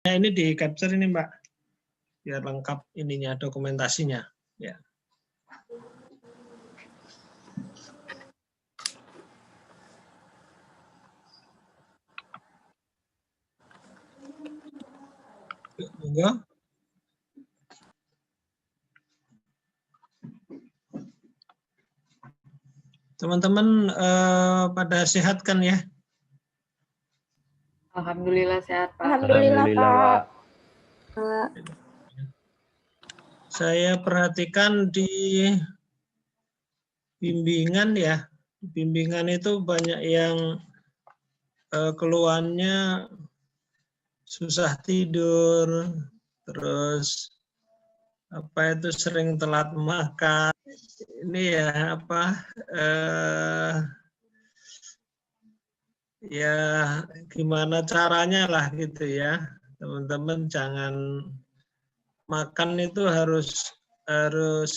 Nah, ini di capture ini Mbak, biar lengkap ininya dokumentasinya. Ya. Monggo. Teman-teman pada sehat kan ya? Alhamdulillah sehat Pak. Alhamdulillah Pak. Saya perhatikan di bimbingan ya, bimbingan itu banyak yang keluhannya susah tidur, terus apa itu sering telat makan. Ini ya apa? Ya gimana caranya lah gitu ya, teman-teman jangan makan itu harus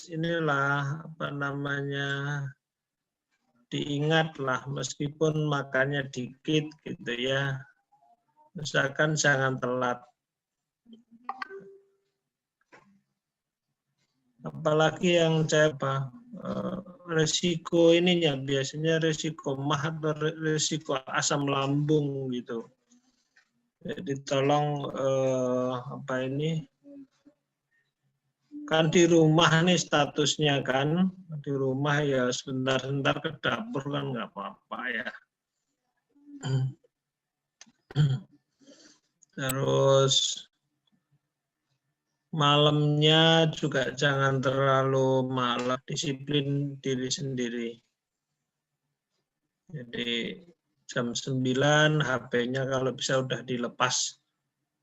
inilah apa namanya diingat lah meskipun makannya dikit gitu ya, misalkan jangan telat. Apalagi yang resiko ininya biasanya resiko mah atau resiko asam lambung gitu. Jadi tolong apa ini kan di rumah nih statusnya kan, di rumah ya sebentar-sebentar ke dapur kan nggak apa-apa ya. Terus malamnya juga jangan terlalu malam, disiplin diri sendiri. Jadi jam 9 HP-nya kalau bisa udah dilepas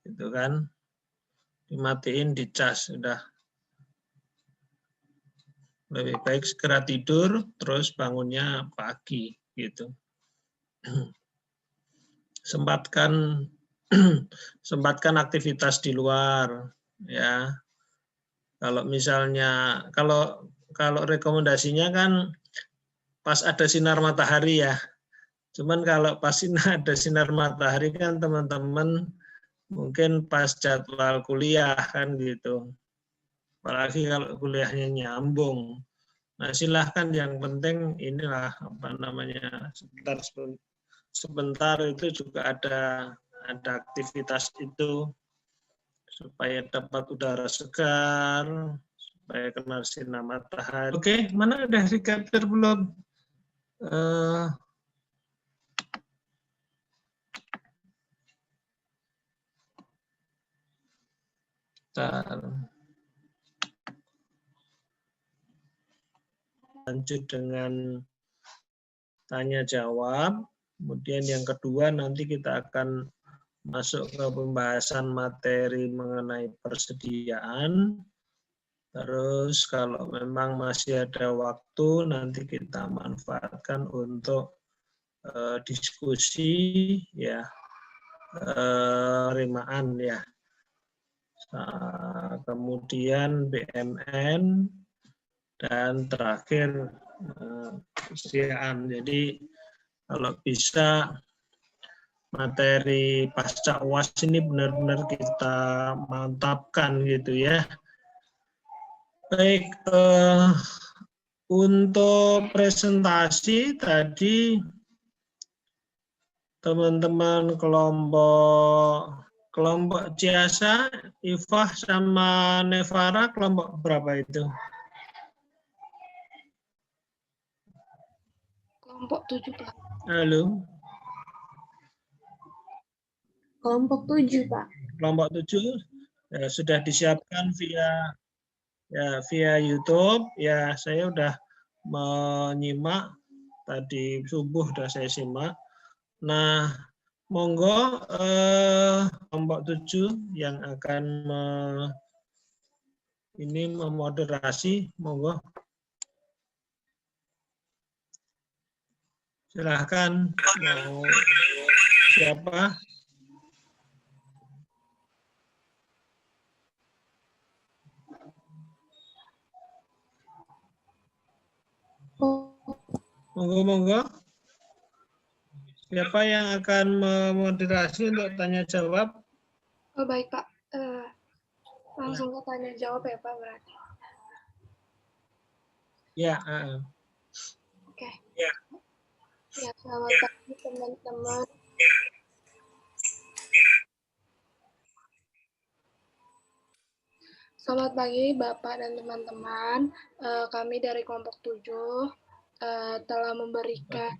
gitu kan, dimatiin, dicas, udah. Lebih baik segera tidur, terus bangunnya pagi gitu. Sempatkan aktivitas di luar ya. Kalau misalnya kalau rekomendasinya kan pas ada sinar matahari ya. Cuman kalau pas ada sinar matahari kan teman-teman mungkin pas jadwal kuliah kan gitu. Apalagi kalau kuliahnya nyambung. Nah, silahkan yang penting inilah apa namanya sebentar itu juga ada aktivitas itu supaya dapat udara segar, supaya kena sinar matahari. Oke, mana udah di capture belum? Lanjut dengan tanya jawab. Kemudian yang kedua nanti kita akan masuk ke pembahasan materi mengenai persediaan. Terus kalau memang masih ada waktu nanti kita manfaatkan untuk diskusi ya, penerimaan ya. Kemudian BMN dan terakhir persediaan. Jadi kalau bisa materi pasca UAS ini benar-benar kita mantapkan gitu ya. Baik, untuk presentasi tadi teman-teman kelompok Ciasa, Ifah sama Nevara kelompok berapa itu? Kelompok 7 Pak. Halo. Kelompok 7 Pak. Kelompok 7 ya, sudah disiapkan via YouTube ya, saya udah menyimak tadi subuh udah saya simak. Nah, monggo kelompok 7 yang akan memoderasi, monggo. Silahkan, mau siapa? Monggo. Siapa yang akan memoderasi untuk tanya jawab? Oh baik Pak. Langsung ke tanya jawab ya Pak berarti. Ya. Oke. Ya, selamat pagi teman-teman. Selamat pagi Bapak dan teman-teman. Kami dari kelompok 7 telah memberikan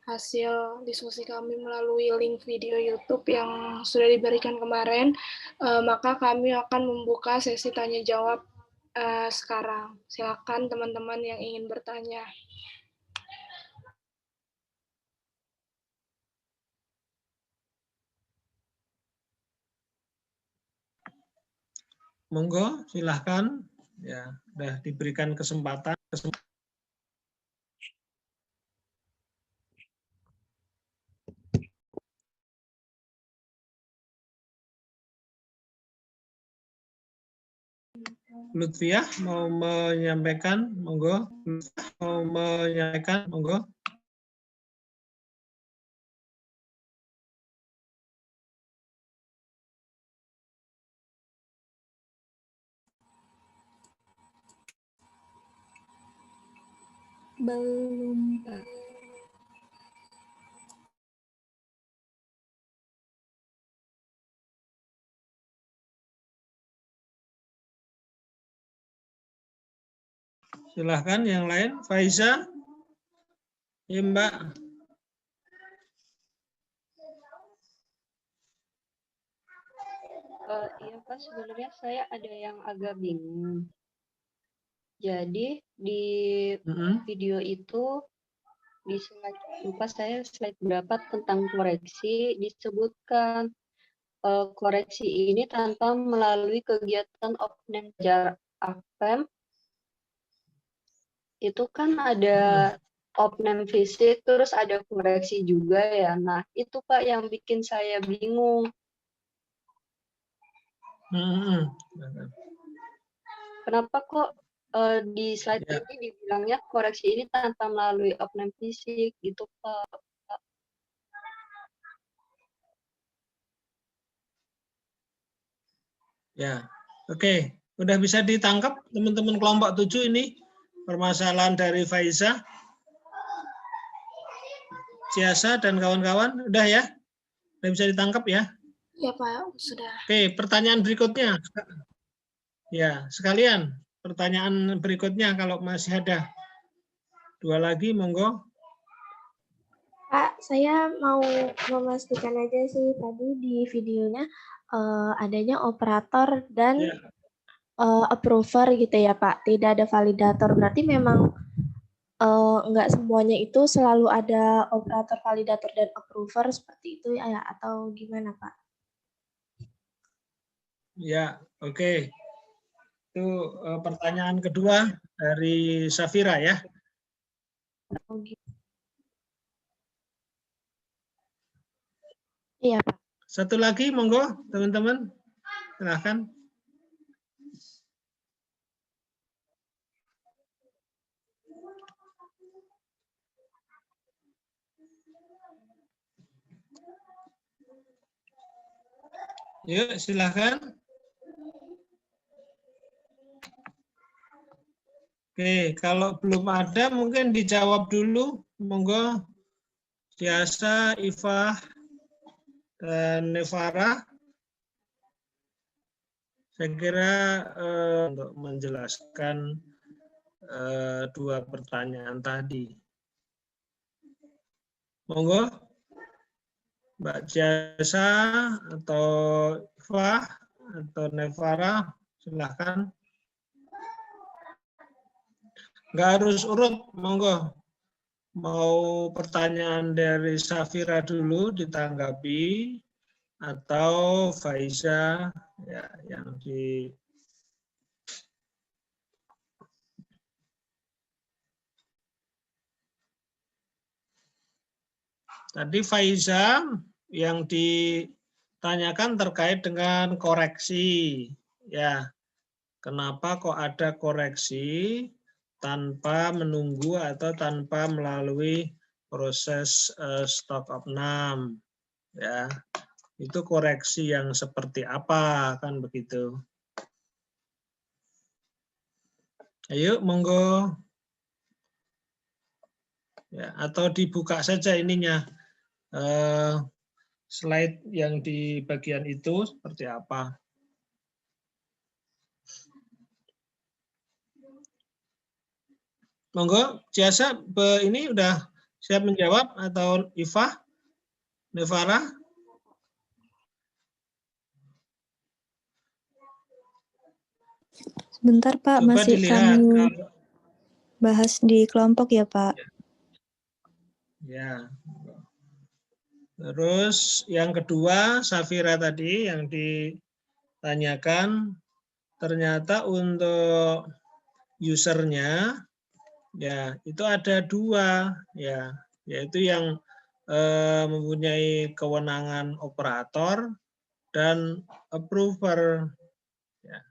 hasil diskusi kami melalui link video YouTube yang sudah diberikan kemarin. Maka kami akan membuka sesi tanya jawab sekarang. Silakan teman-teman yang ingin bertanya. Monggo, silahkan. Ya, sudah diberikan kesempatan. Lutfiah mau menyampaikan, monggo. Lutfiah mau menyampaikan, monggo. Belum, Pak. Silahkan yang lain. Faiza? Ya, Mbak. Iya Pak, sebenarnya saya ada yang agak bingung. Jadi di video itu di slide, lupa saya slide berapa tentang koreksi disebutkan koreksi ini tanpa melalui kegiatan offline jarak APEM. Itu kan ada offline fisik terus ada koreksi juga ya. Nah, itu Pak yang bikin saya bingung. Kenapa kok di slide ini dibilangnya koreksi ini tanpa melalui offline fisik gitu Pak? Ya, oke. Udah bisa ditangkap teman-teman kelompok 7 ini permasalahan dari Faiza, Ciasa dan kawan-kawan. Udah ya? Udah bisa ditangkap ya? Ya Pak, sudah. Oke, pertanyaan berikutnya. Ya, sekalian pertanyaan berikutnya kalau masih ada. 2 lagi, monggo. Pak, saya mau memastikan aja sih tadi di videonya adanya operator dan approver gitu ya Pak. Tidak ada validator. Berarti memang enggak semuanya itu selalu ada operator, validator, dan approver seperti itu ya, atau gimana Pak? Ya, oke. Itu pertanyaan kedua dari Safira ya. Iya Pak. Satu lagi, monggo teman-teman. Silahkan. Yuk, silahkan. Oke, kalau belum ada mungkin dijawab dulu. Monggo. Ciasa, Ifah, dan Nevara. Saya kira untuk menjelaskan dua pertanyaan tadi. Monggo, Mbak Ciasa atau Ifah atau Nevara, silahkan. Nggak harus urut, monggo. Mau pertanyaan dari Safira dulu ditanggapi, atau Faiza ya, yang di tadi Faiza yang ditanyakan terkait dengan koreksi ya, kenapa kok ada koreksi tanpa menunggu atau tanpa melalui proses stock of name ya. itu koreksi yang seperti apa, kan begitu. Ayo, monggo. Ya, atau dibuka saja ininya, slide yang di bagian itu seperti apa. Monggo, Ciasa, ini udah siap menjawab atau Iva, Nevara? Sebentar Pak, Coba masih dilihat. kami bahas di kelompok ya Pak. Ya. Terus yang kedua, Safira tadi yang ditanyakan, ternyata untuk usernya ya itu ada dua, ya, yaitu yang mempunyai kewenangan operator dan approver. Ya.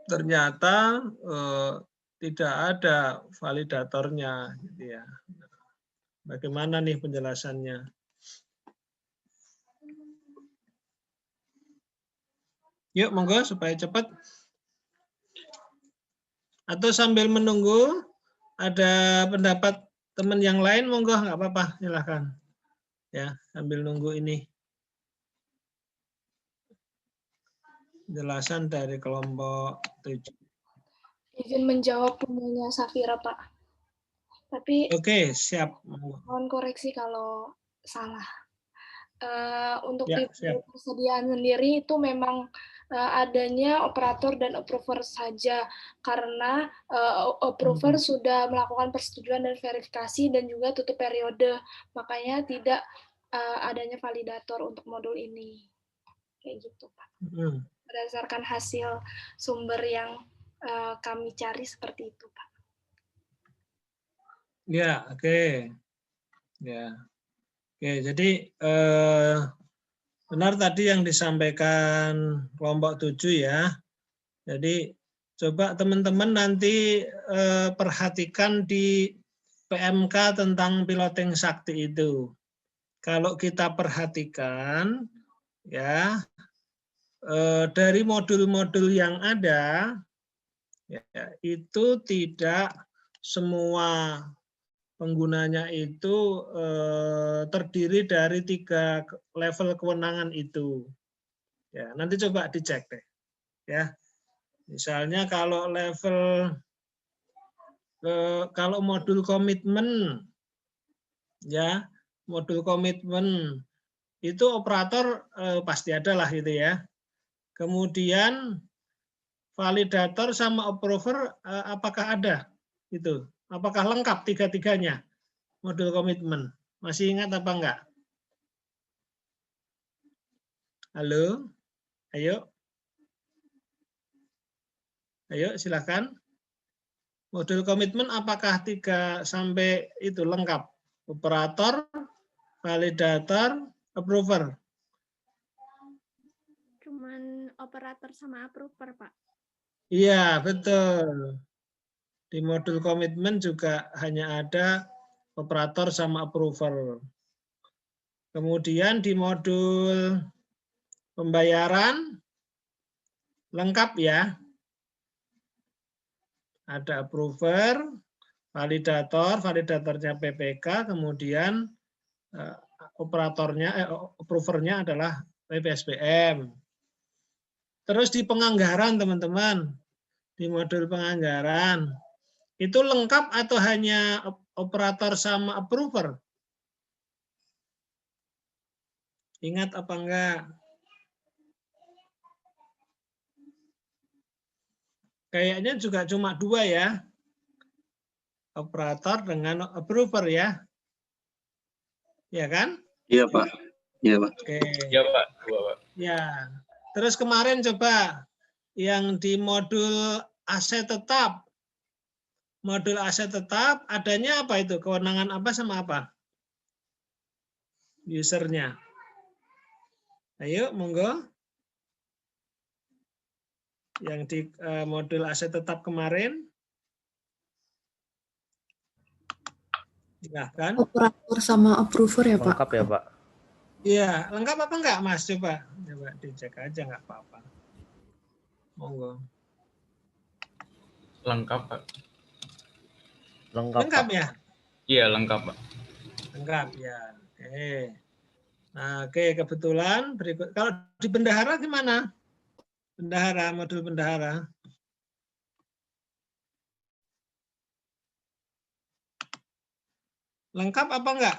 Ternyata tidak ada validatornya, gitu ya. Bagaimana nih penjelasannya? Yuk, monggo supaya cepat. Atau sambil menunggu ada pendapat teman yang lain, monggo, nggak apa-apa, silahkan. Ya, sambil nunggu ini. Penjelasan dari kelompok 7. Izin menjawab punyanya Safira, Pak. Tapi Oke, siap. mohon koreksi kalau salah. Untuk Ya, di persediaan sendiri itu memang adanya operator dan approver saja, karena approver sudah melakukan persetujuan dan verifikasi dan juga tutup periode, makanya tidak adanya validator untuk modul ini. Kayak gitu, Pak. Berdasarkan hasil sumber yang kami cari seperti itu, Pak. Ya, oke. Ya. Oke, jadi benar tadi yang disampaikan kelompok 7 ya. Jadi coba teman-teman nanti perhatikan di PMK tentang piloting sakti itu. Kalau kita perhatikan ya, dari modul-modul yang ada ya, itu tidak semua penggunanya itu terdiri dari 3 level kewenangan itu. Ya, nanti coba dicek deh. Ya. Misalnya kalau level kalau modul komitmen ya, modul komitmen itu operator pasti ada lah gitu ya. Kemudian validator sama approver apakah ada? Itu. Apakah lengkap tiga-tiganya modul komitmen? Masih ingat apa enggak? Halo? Ayo. Ayo silakan. Modul komitmen apakah 3 sampai itu lengkap? Operator, validator, approver. Cuman operator sama approver, Pak. Iya, betul. Di modul komitmen juga hanya ada operator sama approver. Kemudian di modul pembayaran lengkap ya. Ada approver, validatornya PPK, kemudian approvernya adalah PPSBM. Terus di penganggaran teman-teman, di modul penganggaran, itu lengkap atau hanya operator sama approver? Ingat apa enggak? Kayaknya juga cuma 2 ya. Operator dengan approver ya. Ya kan? Iya, Pak. Iya, Pak. Oke. Iya, Pak. 2, Pak. Ya. Terus kemarin coba yang di modul aset tetap. Modul aset tetap adanya apa itu? Kewenangan apa sama apa? Usernya. Ayo, monggo. Yang di modul aset tetap kemarin. Silahkan. Operator sama approver ya, Pak? Lengkap ya, Pak? Iya, lengkap apa enggak, Mas? Coba dicek aja, nggak apa-apa. Monggo. Lengkap, Pak. Lengkap ya? Iya, lengkap, Pak. Lengkap ya. Oke. Nah, oke, kebetulan berikut. Kalau di bendahara gimana? Bendahara, modul bendahara. Lengkap apa enggak?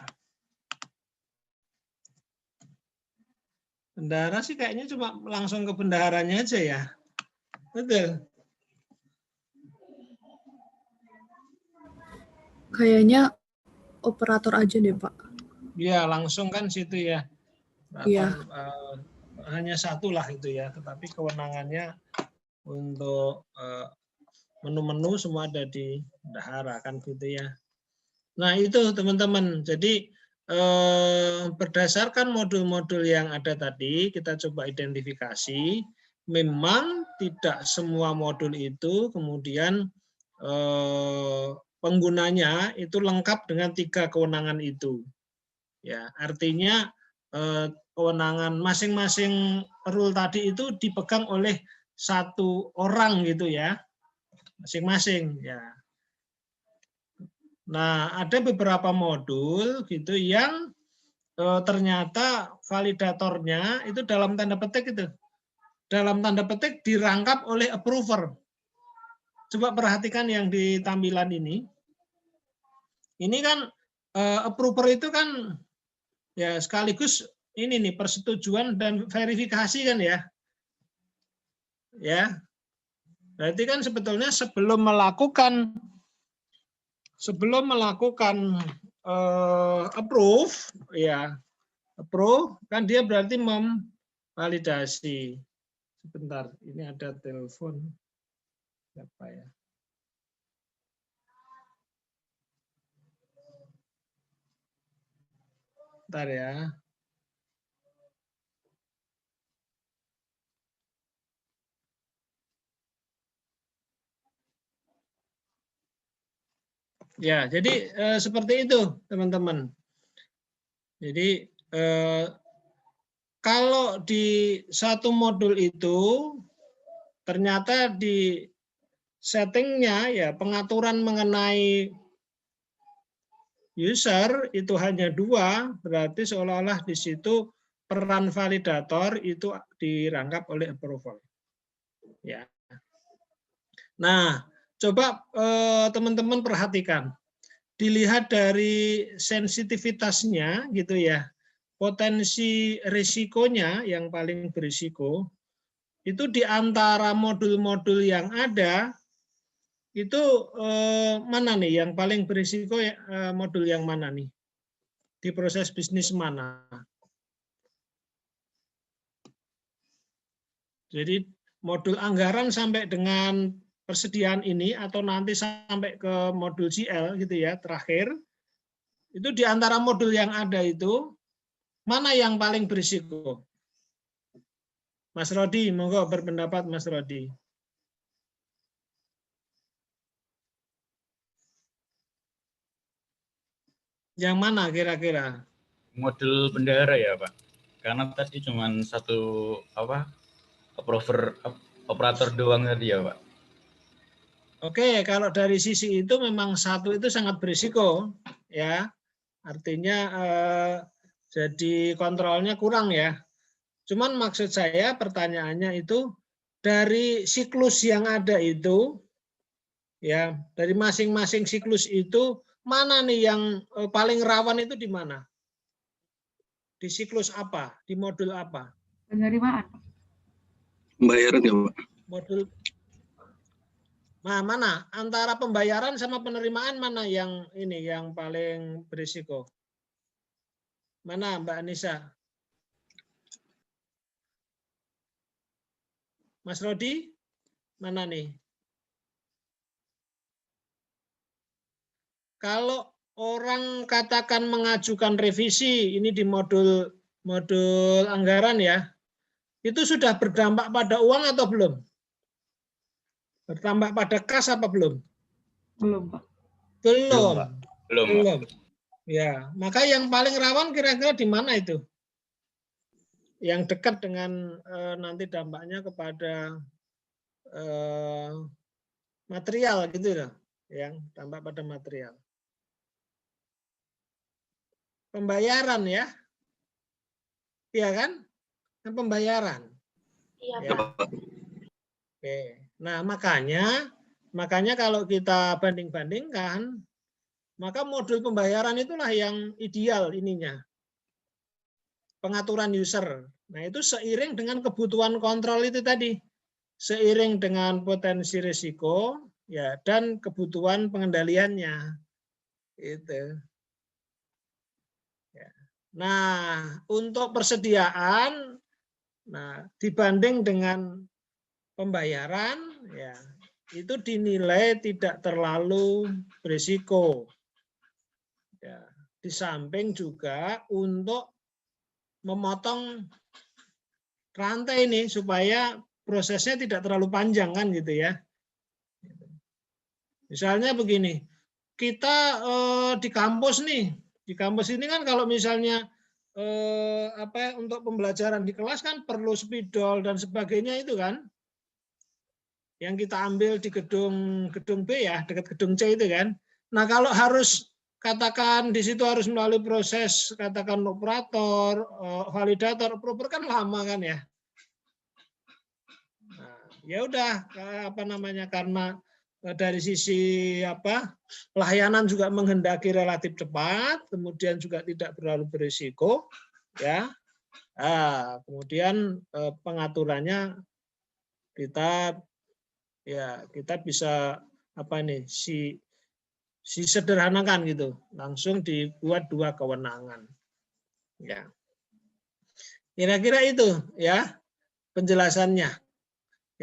Bendahara sih kayaknya cuma langsung ke bendaharanya aja ya. Betul. Kayaknya operator aja deh, Pak. Ya, langsung kan situ ya. Iya. Hanya satu lah itu ya, tetapi kewenangannya untuk menu-menu semua ada di bendahara kan gitu ya. Nah, itu teman-teman. Jadi berdasarkan modul-modul yang ada tadi, kita coba identifikasi. Memang tidak semua modul itu kemudian penggunanya itu lengkap dengan 3 kewenangan itu. Ya, artinya kewenangan masing-masing rule tadi itu dipegang oleh satu orang gitu ya, masing-masing ya. Nah, ada beberapa modul gitu yang ternyata validatornya itu dalam tanda petik itu. Dalam tanda petik dirangkap oleh approver. Coba perhatikan yang di tampilan ini. Ini kan approver itu kan ya sekaligus ini nih persetujuan dan verifikasi kan ya. Ya. Berarti kan sebetulnya sebelum melakukan approve ya, approve kan dia berarti memvalidasi. Sebentar, ini ada telepon siapa ya? Bentar ya. Ya, jadi seperti itu, teman-teman. Jadi kalau di satu modul itu ternyata di settingnya ya pengaturan mengenai user itu hanya 2, berarti seolah-olah di situ peran validator itu dirangkap oleh approval. Ya. Nah, coba teman-teman perhatikan, dilihat dari sensitivitasnya gitu ya, potensi risikonya yang paling berisiko itu di antara modul-modul yang ada itu mana nih yang paling berisiko modul yang mana nih di proses bisnis mana? Jadi modul anggaran sampai dengan persediaan ini atau nanti sampai ke modul GL gitu ya terakhir itu di antara modul yang ada itu mana yang paling berisiko? Mas Rodi, monggo berpendapat Mas Rodi. Yang mana kira-kira? Modul bendahara ya, Pak. Karena tadi cuma satu operator doang tadi ya, Pak. Oke, kalau dari sisi itu memang satu itu sangat berisiko, ya. Artinya jadi kontrolnya kurang ya. Cuman maksud saya pertanyaannya itu dari siklus yang ada itu, ya dari masing-masing siklus itu mana nih yang paling rawan itu di mana? Di siklus apa? Di modul apa? Penerimaan. Pembayaran ya, Pak. Modul. Nah, mana antara pembayaran sama penerimaan mana yang ini yang paling berisiko? Mana Mbak Anissa? Mas Rodi? Mana nih? Kalau orang katakan mengajukan revisi ini di modul anggaran ya, itu sudah berdampak pada uang atau belum? Berdampak pada kas apa belum? Belum, Pak. Belum. Belum. Ya, maka yang paling rawan kira-kira di mana itu? yang dekat dengan nanti dampaknya kepada material gitu loh, yang dampak pada material. Pembayaran ya, iya kan? Pembayaran. Iya, ya. Pak. Oke. Nah, makanya kalau kita banding-bandingkan, maka modul pembayaran itulah yang ideal ininya. Pengaturan user. Nah, itu seiring dengan kebutuhan kontrol itu tadi. Seiring dengan potensi risiko ya dan kebutuhan pengendaliannya. Itu. Ya. Nah, untuk persediaan dibanding dengan pembayaran ya itu dinilai tidak terlalu berisiko. Ya, di samping juga untuk memotong rantai ini supaya prosesnya tidak terlalu panjang kan gitu ya. Misalnya begini, kita di kampus nih, di kampus ini kan kalau misalnya untuk pembelajaran di kelas kan perlu spidol dan sebagainya itu kan, yang kita ambil di gedung B ya, dekat gedung C itu kan. Nah kalau harus katakan di situ harus melalui proses katakan operator, validator, approver kan lama kan ya. Nah, ya udah karena dari sisi layanan juga menghendaki relatif cepat, kemudian juga tidak terlalu berisiko, ya. Nah, kemudian pengaturannya kita bisa sederhanakan gitu, langsung dibuat 2 kewenangan. Ya. Kira-kira itu ya penjelasannya.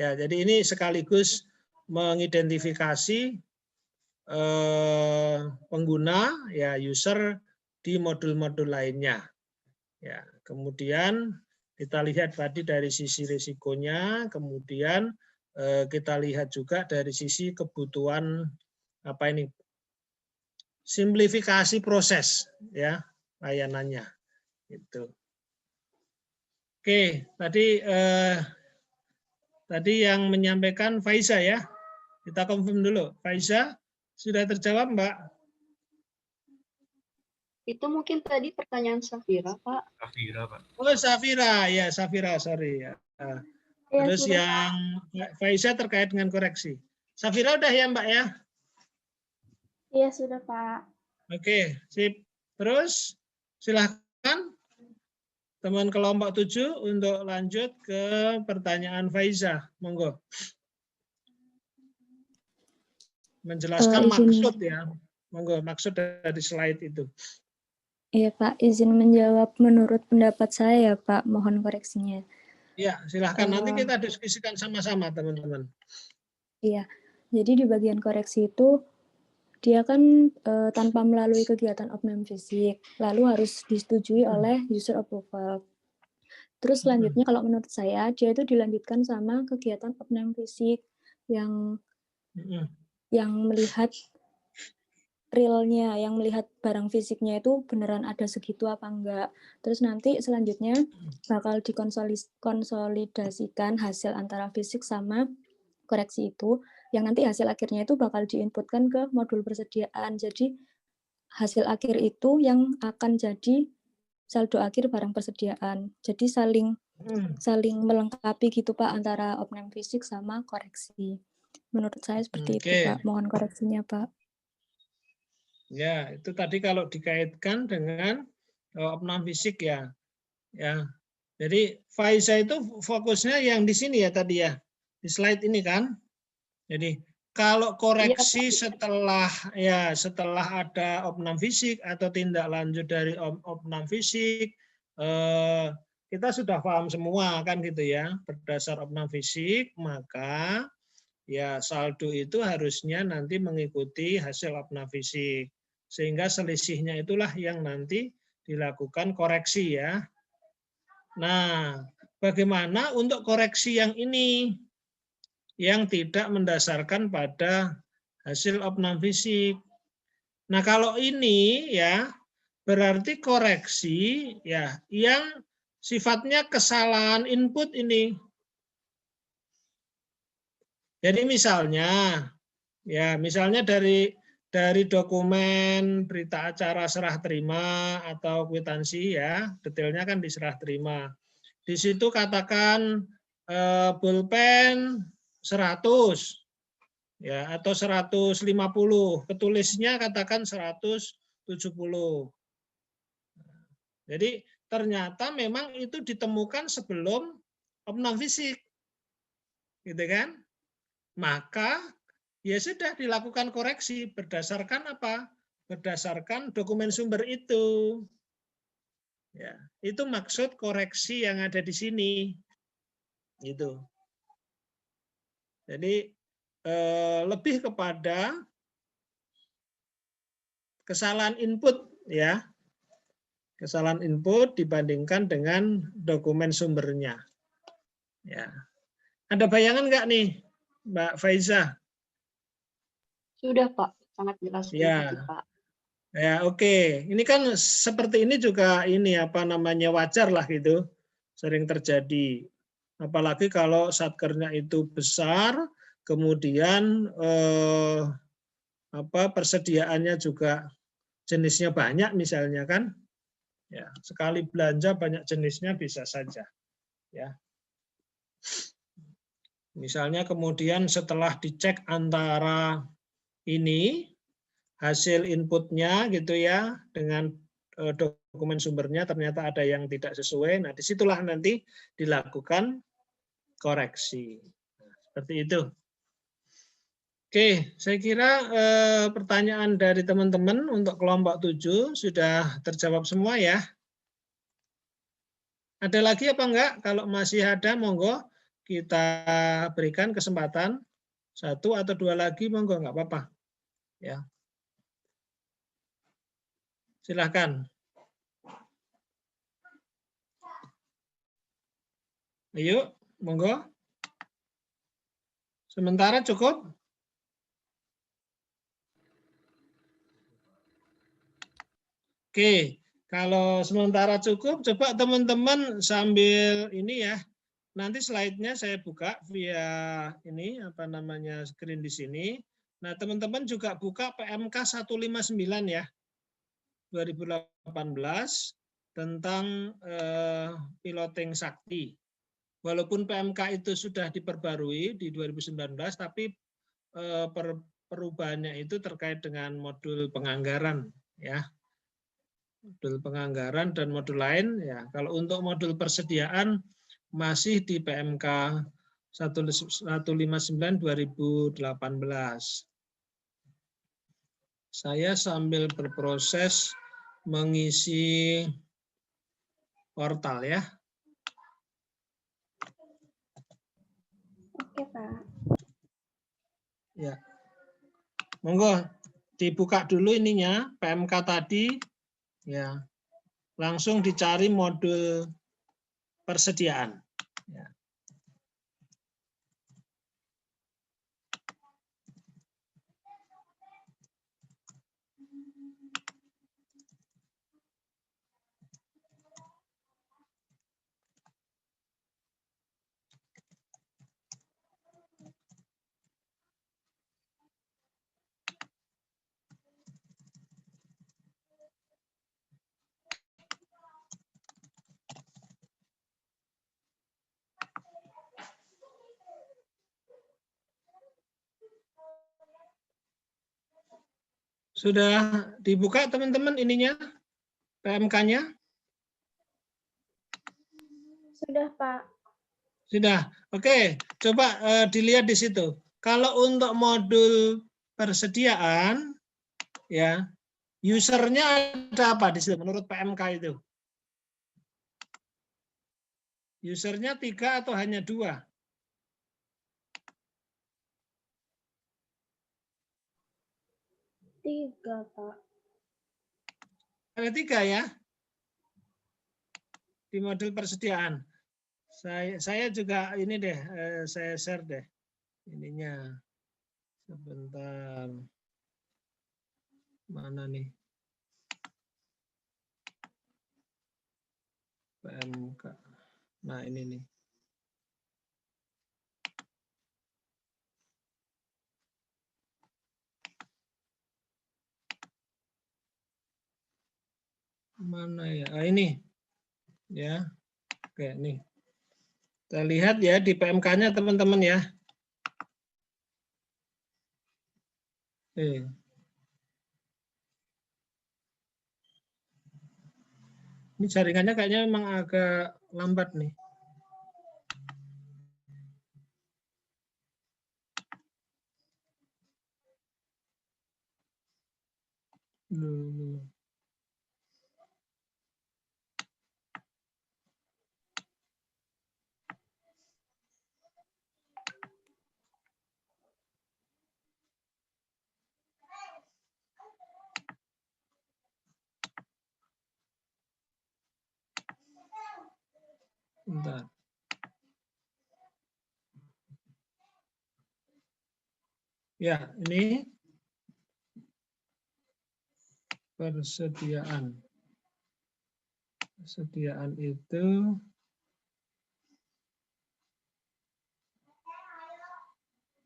Ya, jadi ini sekaligus mengidentifikasi pengguna ya user di modul-modul lainnya. Ya, kemudian kita lihat tadi dari sisi risikonya, kemudian kita lihat juga dari sisi kebutuhan simplifikasi proses ya layanannya itu. Oke, tadi yang menyampaikan Faiza ya. Kita confirm dulu. Faiza sudah terjawab, Mbak? Itu mungkin tadi pertanyaan Safira, Pak. Safira, Pak. Oh, Safira. Ya, Safira, sorry ya. Terus sudah, yang Faiza terkait dengan koreksi. Safira udah ya, Mbak ya? Iya, sudah, Pak. Oke, sip. Terus silahkan teman kelompok 7 untuk lanjut ke pertanyaan Faiza. Monggo. Menjelaskan maksud ya. Monggo, maksud dari slide itu. Iya Pak, izin menjawab menurut pendapat saya ya Pak, mohon koreksinya. Iya, silahkan. Nanti kita diskusikan sama-sama teman-teman. Iya, jadi di bagian koreksi itu dia kan tanpa melalui kegiatan opname fisik, lalu harus disetujui oleh user approval. Terus selanjutnya kalau menurut saya dia itu dilanjutkan sama kegiatan opname fisik yang melihat realnya, yang melihat barang fisiknya itu beneran ada segitu apa enggak. Terus nanti selanjutnya bakal dikonsolidasikan hasil antara fisik sama koreksi itu, yang nanti hasil akhirnya itu bakal diinputkan ke modul persediaan. Jadi hasil akhir itu yang akan jadi saldo akhir barang persediaan. Jadi saling melengkapi gitu Pak antara opname fisik sama koreksi. Menurut saya seperti itu Pak. Mohon koreksinya Pak. Ya, itu tadi kalau dikaitkan dengan opname fisik ya. Ya. Jadi Faiza itu fokusnya yang di sini ya tadi ya. Di slide ini kan. Jadi kalau koreksi setelah ada opname fisik atau tindak lanjut dari opname fisik, kita sudah paham semua kan gitu ya. Berdasar opname fisik, maka ya saldo itu harusnya nanti mengikuti hasil opname fisik. Sehingga selisihnya itulah yang nanti dilakukan koreksi ya. Nah, bagaimana untuk koreksi yang ini? Yang tidak mendasarkan pada hasil opname fisik. Nah, kalau ini ya berarti koreksi ya yang sifatnya kesalahan input ini. Jadi misalnya dari dokumen berita acara serah terima atau kwitansi ya, detailnya kan diserah terima. Di situ katakan pulpen 100 ya atau 150, ketulisnya katakan 170. Jadi ternyata memang itu ditemukan sebelum opnam fisik. Gitu kan? Maka ya sudah dilakukan koreksi berdasarkan apa? Berdasarkan dokumen sumber itu. Ya, itu maksud koreksi yang ada di sini. Gitu. Jadi lebih kepada kesalahan input ya. Kesalahan input dibandingkan dengan dokumen sumbernya. Ya. Ada bayangan nggak nih, Mbak Faiza? Sudah, Pak. Sangat jelas. Ya. Pak. Ya, oke. Ini kan seperti ini juga wajar lah gitu. Sering terjadi. Apalagi kalau satkernya itu besar, kemudian persediaannya juga jenisnya banyak misalnya kan. Ya, sekali belanja banyak jenisnya bisa saja. Ya. Misalnya kemudian setelah dicek antara ini hasil inputnya gitu ya dengan dokumen sumbernya ternyata ada yang tidak sesuai. Nah, disitulah nanti dilakukan koreksi. Nah, seperti itu. Oke, saya kira pertanyaan dari teman-teman untuk kelompok 7 sudah terjawab semua ya. Ada lagi apa enggak? Kalau masih ada, monggo kita berikan kesempatan 1 atau 2 lagi, monggo enggak apa-apa. Ya. Silakan. Ayo, monggo. Sementara cukup? Oke, kalau sementara cukup, coba teman-teman sambil ini ya. Nanti slide-nya saya buka via ini screen di sini. Nah, teman-teman juga buka PMK 159 ya. 2018 tentang piloting sakti. Walaupun PMK itu sudah diperbarui di 2019, tapi perubahannya itu terkait dengan modul penganggaran ya. Modul penganggaran dan modul lain ya. Kalau untuk modul persediaan masih di PMK 159 2018. Saya sambil berproses mengisi portal ya. Oke, Pak. Ya. Monggo dibuka dulu ininya, PMK tadi ya. Langsung dicari modul persediaan. Ya. Sudah dibuka teman-teman ininya, PMK-nya? Sudah, Pak. Sudah. Oke, coba dilihat di situ. Kalau untuk modul persediaan, ya, usernya ada apa di situ menurut PMK itu? Usernya 3 atau hanya 2? Tiga, Pak. Ada 3 ya? Di modul persediaan. Saya juga ini deh, saya share deh ininya. Sebentar. Mana nih? PMK. Nah, ini nih. Mana ya? Ini. Ya. Oke, nih. Kita lihat ya di PMK-nya teman-teman ya. Ini jaringannya kayaknya memang agak lambat nih. Bentar. Ya, ini persediaan. Persediaan itu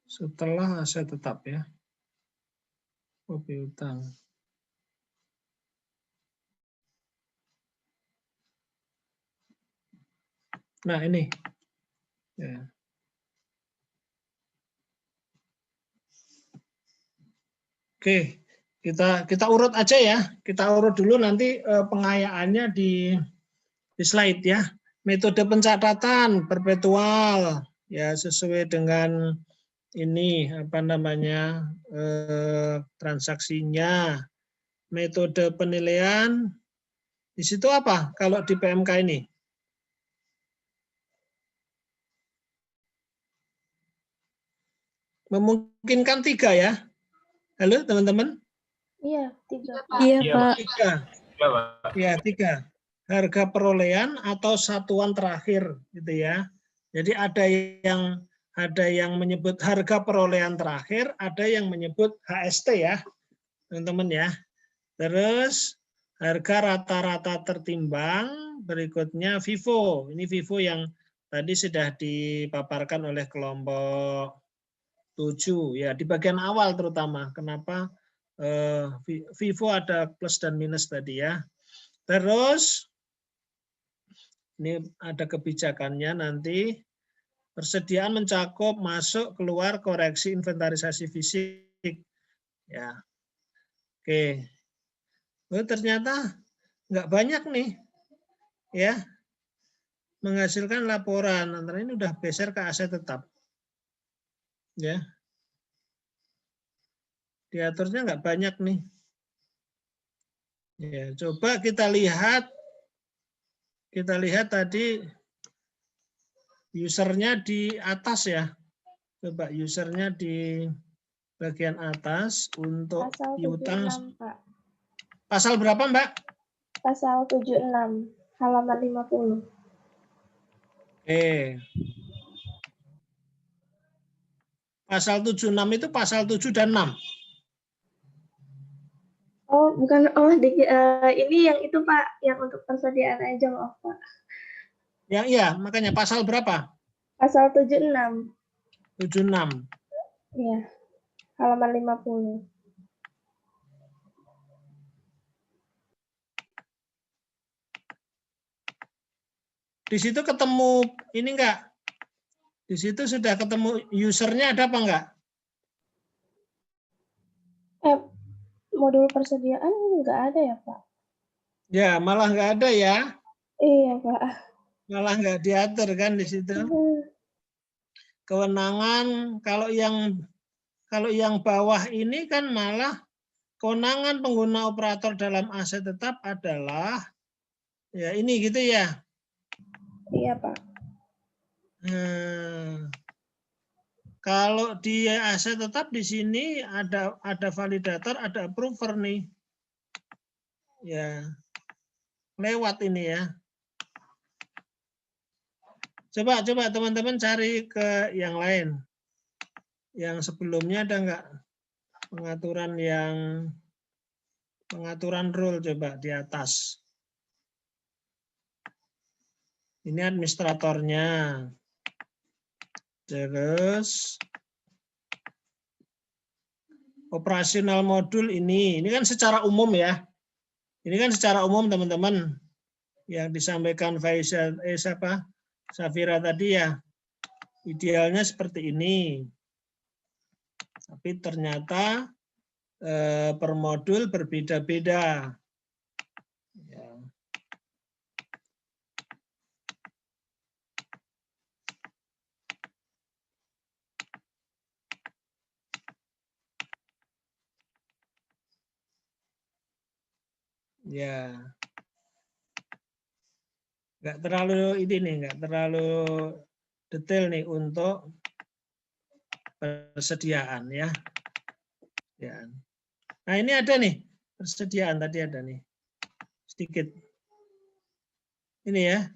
setelah aset tetap ya. Kopi utang. Nah, ini. Ya. Oke, kita urut aja ya. Kita urut dulu nanti pengayaannya di slide ya. Metode pencatatan perpetual ya sesuai dengan ini apa namanya transaksinya. Metode penilaian di situ apa kalau di PMK ini? Memungkinkan 3 ya. Halo teman-teman? Iya, 3. Iya, Pak. 3. Ya, 3. Harga perolehan atau satuan terakhir gitu ya. Jadi ada yang menyebut harga perolehan terakhir, ada yang menyebut HST ya, teman-teman ya. Terus harga rata-rata tertimbang, berikutnya FIFO. Ini FIFO yang tadi sudah dipaparkan oleh kelompok 7 ya, di bagian awal terutama. Kenapa FIFO ada plus dan minus tadi ya. Terus ini ada kebijakannya nanti. Persediaan mencakup masuk keluar koreksi inventarisasi fisik. Ya. Oke. Oh, ternyata nggak banyak nih. Ya. Menghasilkan laporan. Antara ini udah geser ke aset tetap. Ya. Diaturnya nggak banyak nih. Ya, coba kita lihat tadi usernya di atas ya. Coba usernya di bagian atas untuk Pasal piutang. 76, Pak. Pasal berapa, Mbak? Pasal 76, halaman 50. Pasal 76 itu pasal 7 dan 6. Oh, bukan. Ini yang itu, Pak, yang untuk persediaan aja, maaf, Pak. Ya, iya, makanya pasal berapa? Pasal 76. 76. Iya, halaman 50. Di situ ketemu ini enggak? Di situ sudah ketemu usernya ada apa enggak? Modul persediaan enggak ada ya, Pak? Ya, malah enggak ada ya. Iya, Pak. Malah enggak diatur kan di situ. Kewenangan kalau yang bawah ini kan malah kewenangan pengguna operator dalam aset tetap adalah ya ini gitu ya. Iya, Pak. Kalau di aset tetap di sini ada validator, ada approver nih. Ya. Lewat ini ya. Coba teman-teman cari ke yang lain. Yang sebelumnya ada enggak pengaturan rule coba di atas. Ini administratornya. Terus operasional modul ini kan secara umum ya. Ini kan secara umum teman-teman yang disampaikan Faisal Safira tadi ya. Idealnya seperti ini. Tapi ternyata per modul berbeda-beda. Ya. Ya, nggak terlalu ini nih, nggak terlalu detail nih untuk persediaan ya. Ya. Nah ini ada nih persediaan tadi ada nih sedikit. Ini ya,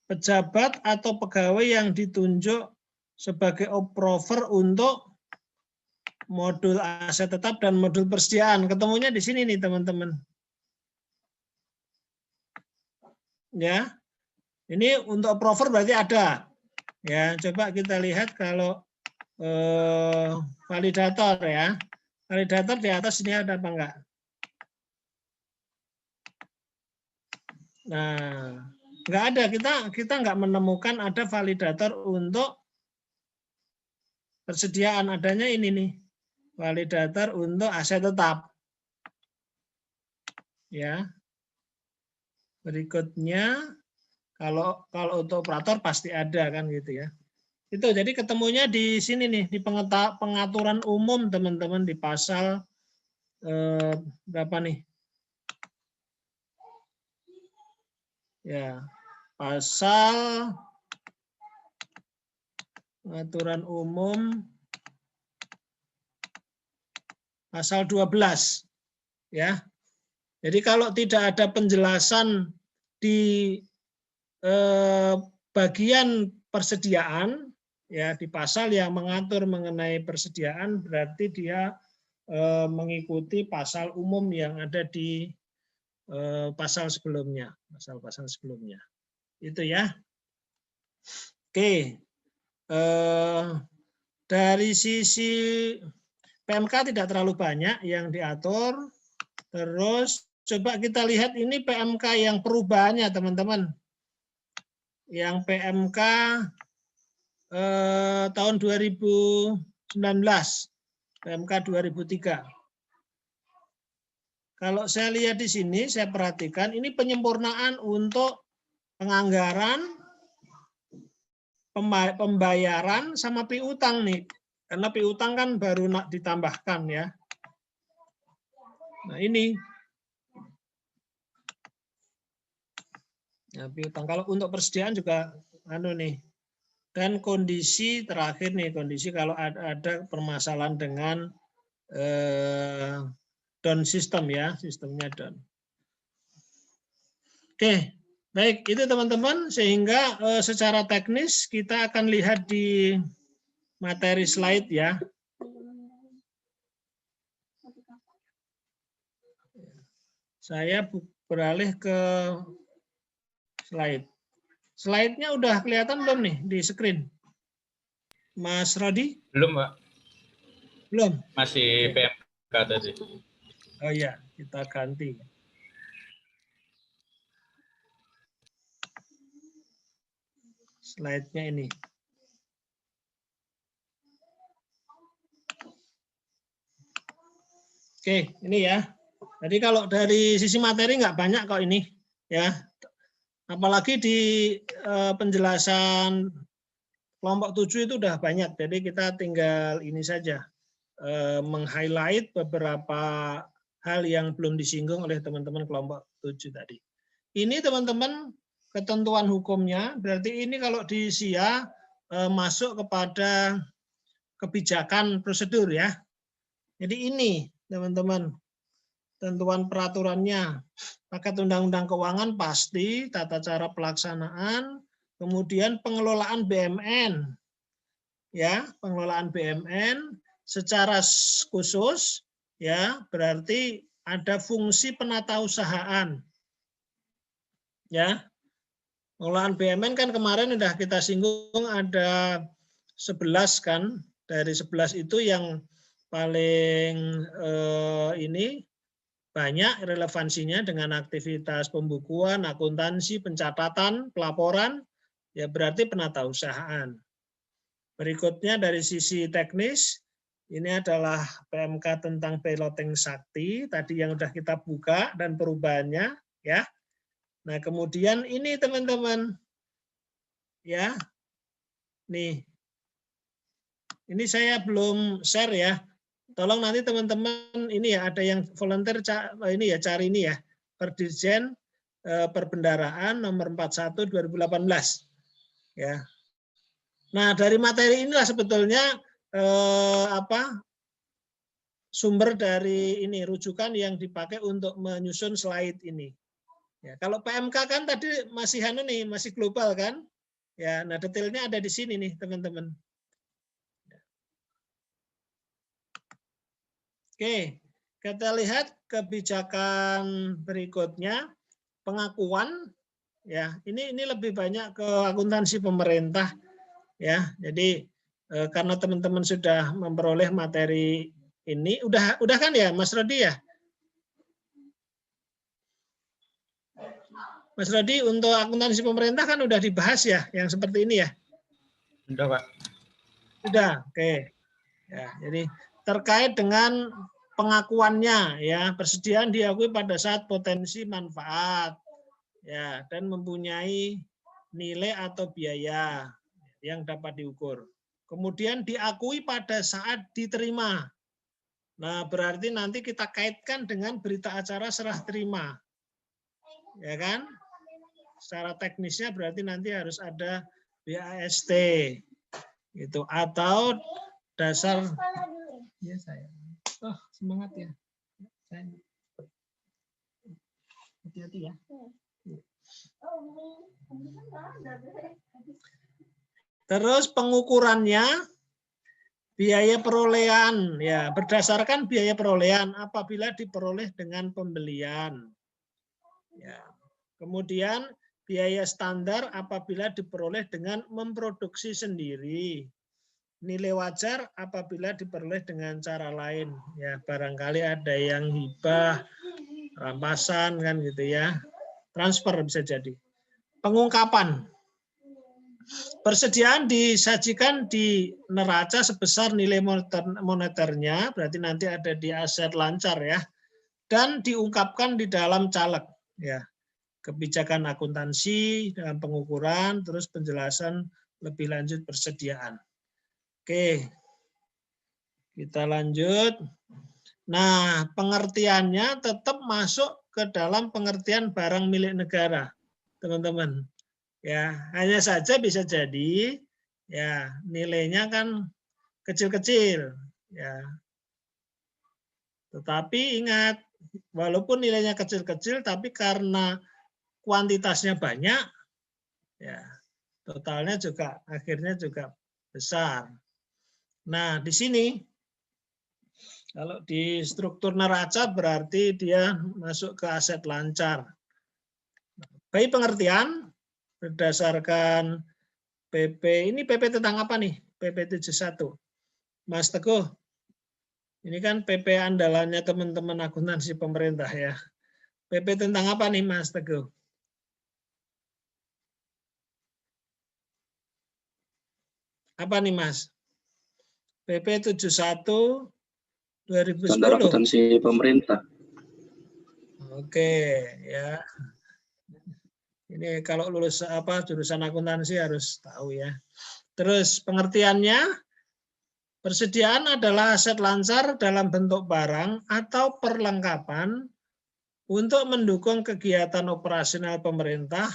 pejabat atau pegawai yang ditunjuk sebagai approver untuk modul aset tetap dan modul persediaan. Ketemunya di sini nih teman-teman. Ya, ini untuk approver berarti ada. Ya, coba kita lihat kalau validator ya. Validator di atas ini ada apa enggak? Nah, enggak ada. Kita enggak menemukan ada validator untuk persediaan. Adanya ini nih. Validator untuk aset tetap. Ya. Berikutnya kalau untuk operator pasti ada kan gitu ya. Itu jadi ketemunya di sini nih di pengaturan umum teman-teman di pasal berapa nih? Ya, pasal pengaturan umum pasal 12 ya. Jadi kalau tidak ada penjelasan di bagian persediaan ya di pasal yang mengatur mengenai persediaan berarti dia mengikuti pasal umum yang ada di pasal sebelumnya, pasal-pasal sebelumnya. Itu ya. Oke. Dari sisi PMK tidak terlalu banyak yang diatur. Terus coba kita lihat ini PMK yang perubahannya teman-teman. Yang PMK tahun 2019, PMK 2003. Kalau saya lihat di sini, saya perhatikan ini penyempurnaan untuk penganggaran, pembayaran, sama piutang nih. Karena piutang kan baru ditambahkan ya. Nah ini. Nah, piutang. Kalau untuk persediaan juga nih. Dan kondisi terakhir nih, kondisi kalau ada permasalahan dengan down system ya, sistemnya down. Oke, baik itu teman-teman, sehingga secara teknis kita akan lihat di materi slide ya. Saya beralih ke slide. Slide-nya udah kelihatan belum nih di screen? Mas Rodi? Belum, Pak. Belum? Masih PMK tadi. Oh iya, kita ganti. Slide-nya ini. Oke, ini ya. Jadi kalau dari sisi materi nggak banyak kok ini. Ya, apalagi di penjelasan kelompok 7 itu udah banyak, jadi kita tinggal ini saja, meng-highlight beberapa hal yang belum disinggung oleh teman-teman kelompok 7 tadi. Ini teman-teman ketentuan hukumnya, berarti ini kalau di SIA masuk kepada kebijakan prosedur ya. Jadi ini teman-teman, tentuan peraturannya. Paket undang-undang keuangan pasti, tata cara pelaksanaan, kemudian pengelolaan BMN. Ya, pengelolaan BMN secara khusus ya, berarti ada fungsi penatausahaan. Ya. Pengelolaan BUMN kan kemarin udah kita singgung ada 11 kan. Dari 11 itu yang paling ini banyak relevansinya dengan aktivitas pembukuan, akuntansi, pencatatan, pelaporan, ya berarti penatausahaan. Berikutnya dari sisi teknis, ini adalah PMK tentang piloting sakti, tadi yang sudah kita buka dan perubahannya, ya. Nah kemudian ini teman-teman, ya, nih, ini saya belum share ya. Tolong nanti teman-teman ini ya ada yang volunteer ini ya cari ini ya Perdirjen Perbendaraan nomor 41 2018 ya. Nah dari materi inilah sebetulnya sumber dari ini rujukan yang dipakai untuk menyusun slide ini. Ya, kalau PMK kan tadi masih masih global kan? Ya, nah detailnya ada di sini nih teman-teman. Oke, kita lihat kebijakan berikutnya, pengakuan, ya ini lebih banyak ke akuntansi pemerintah, ya. Jadi karena teman-teman sudah memperoleh materi ini, udah kan ya, Mas Rodi ya? Mas Rodi untuk akuntansi pemerintah kan udah dibahas ya, yang seperti ini ya? Sudah Pak. Sudah, oke. Ya, jadi terkait dengan pengakuannya ya persediaan diakui pada saat potensi manfaat ya dan mempunyai nilai atau biaya yang dapat diukur. Kemudian diakui pada saat diterima. Nah, berarti nanti kita kaitkan dengan berita acara serah terima. Ya kan? Secara teknisnya berarti nanti harus ada BAST gitu atau dasar ya saya. Oh, semangat ya. Hati-hati ya. Terus pengukurannya biaya perolehan ya berdasarkan biaya perolehan apabila diperoleh dengan pembelian. Ya. Kemudian biaya standar apabila diperoleh dengan memproduksi sendiri. Nilai wajar apabila diperoleh dengan cara lain. Ya, barangkali ada yang hibah, rampasan kan gitu ya. Transfer bisa jadi. Pengungkapan. Persediaan disajikan di neraca sebesar nilai moneternya, berarti nanti ada di aset lancar ya. Dan diungkapkan di dalam caleg ya. Kebijakan akuntansi dalam pengukuran, terus penjelasan lebih lanjut persediaan. Oke, kita lanjut. Nah, pengertiannya tetap masuk ke dalam pengertian barang milik negara, teman-teman. Ya, hanya saja bisa jadi ya nilainya kan kecil-kecil, ya. Tetapi ingat, walaupun nilainya kecil-kecil, tapi karena kuantitasnya banyak, ya totalnya juga akhirnya juga besar. Nah, di sini kalau di struktur neraca berarti dia masuk ke aset lancar. Baik pengertian berdasarkan PP, ini PP tentang apa nih? PP 71. Mas Teguh, ini kan PP andalannya teman-teman akuntansi pemerintah ya. PP tentang apa nih Mas Teguh? Apa nih Mas? PP 71 2010. Standar akuntansi pemerintah. Oke, ya. Ini kalau lulus jurusan akuntansi harus tahu ya. Terus pengertiannya, persediaan adalah aset lancar dalam bentuk barang atau perlengkapan untuk mendukung kegiatan operasional pemerintah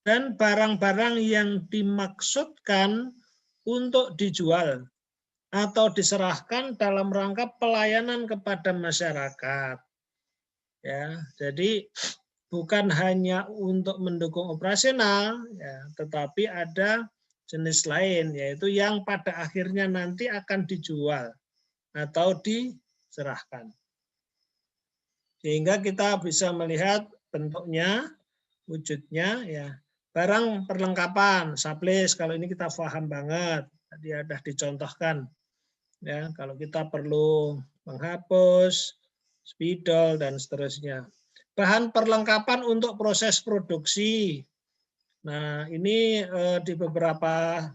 dan barang-barang yang dimaksudkan untuk dijual atau diserahkan dalam rangka pelayanan kepada masyarakat. Ya, jadi bukan hanya untuk mendukung operasional, ya, tetapi ada jenis lain, yaitu yang pada akhirnya nanti akan dijual atau diserahkan. Sehingga kita bisa melihat bentuknya, wujudnya, ya Barang perlengkapan, sublist, kalau ini kita paham banget, tadi ada dicontohkan. Ya, kalau kita perlu menghapus, spidol, dan seterusnya. Bahan perlengkapan untuk proses produksi. Nah, ini di beberapa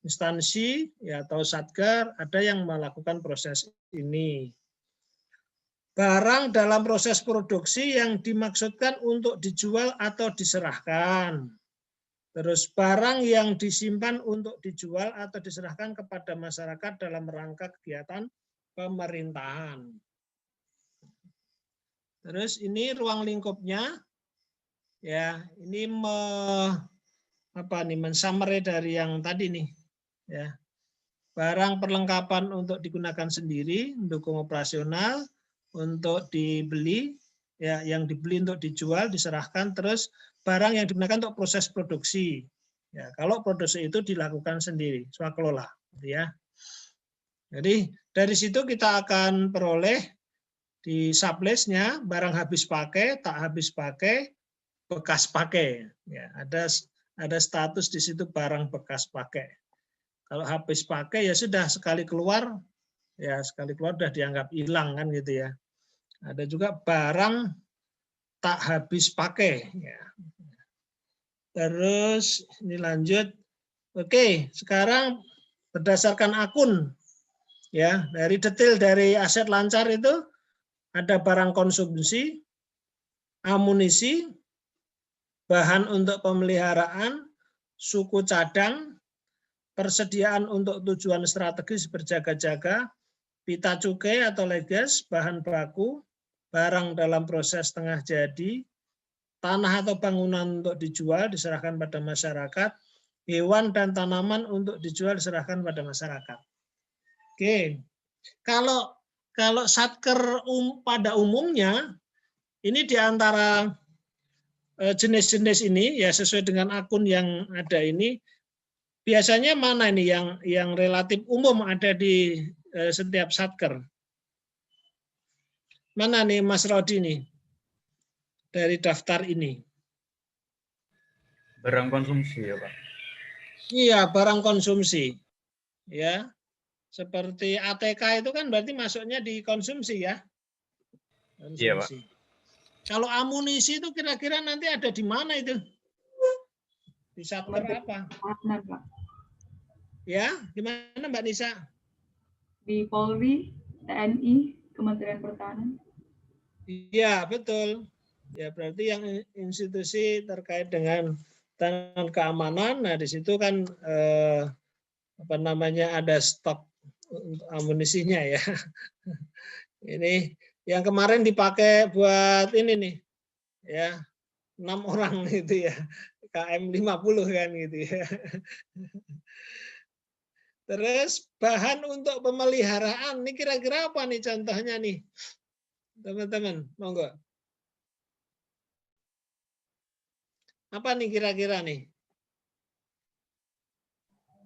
instansi ya atau satker ada yang melakukan proses ini. Barang dalam proses produksi yang dimaksudkan untuk dijual atau diserahkan. Terus barang yang disimpan untuk dijual atau diserahkan kepada masyarakat dalam rangka kegiatan pemerintahan. Terus ini ruang lingkupnya, ya ini mensummary dari yang tadi nih, ya. Barang perlengkapan untuk digunakan sendiri, mendukung operasional, untuk dibeli, ya yang dibeli untuk dijual, diserahkan, terus barang yang digunakan untuk proses produksi. Ya, kalau produksi itu dilakukan sendiri, swakelola, ya. Jadi dari situ kita akan peroleh di sublist-nya barang habis pakai, tak habis pakai, bekas pakai. Ya, ada status di situ barang bekas pakai. Kalau habis pakai ya sudah sekali keluar, ya sekali keluar sudah dianggap hilang kan gitu ya. Ada juga barang tak habis pakai. Ya. Terus ini lanjut. Oke, sekarang berdasarkan akun, ya dari detail dari aset lancar itu ada barang konsumsi, amunisi, bahan untuk pemeliharaan, suku cadang, persediaan untuk tujuan strategis berjaga-jaga, pita cukai atau legas, bahan baku, barang dalam proses tengah jadi, tanah atau bangunan untuk dijual diserahkan pada masyarakat, hewan dan tanaman untuk dijual diserahkan pada masyarakat. Oke, kalau satker pada umumnya ini diantara jenis-jenis ini ya sesuai dengan akun yang ada ini biasanya mana ini yang relatif umum ada di setiap satker? Mana nih Mas Rodi nih dari daftar ini? Barang konsumsi ya Pak. Iya, barang konsumsi. Ya. Seperti ATK itu kan berarti masuknya di konsumsi ya. Konsumsi. Iya, Pak. Kalau amunisi itu kira-kira nanti ada di mana itu? Di satker apa? Pak. Ya, gimana Mbak Nisa? Di Polri, TNI, Kementerian Pertahanan. Iya, betul. Ya, berarti yang institusi terkait dengan keamanan, nah di situ kan ada stok amunisinya ya. Ini yang kemarin dipakai buat ini nih, ya 6 orang itu ya, KM 50 kan gitu ya. Terus bahan untuk pemeliharaan, ini kira-kira apa nih contohnya nih, teman-teman, monggo. Apa nih kira-kira nih?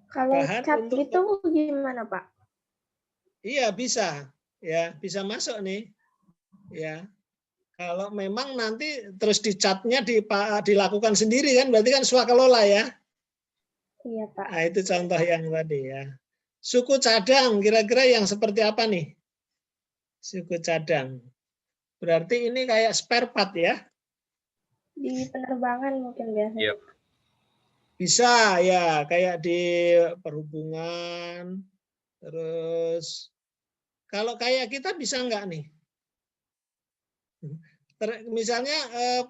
Kalau cat gitu gimana Pak? Iya bisa, ya bisa masuk nih, ya. Kalau memang nanti terus dicatnya dilakukan sendiri kan, berarti kan swakelola ya. Iya Pak. Nah itu contoh yang tadi ya. Suku cadang kira-kira yang seperti apa nih? Suku cadang. Berarti ini kayak spare part ya? Di penerbangan mungkin biasanya. Yep. Bisa ya, kayak di perhubungan. Terus kalau kayak kita bisa nggak nih? Misalnya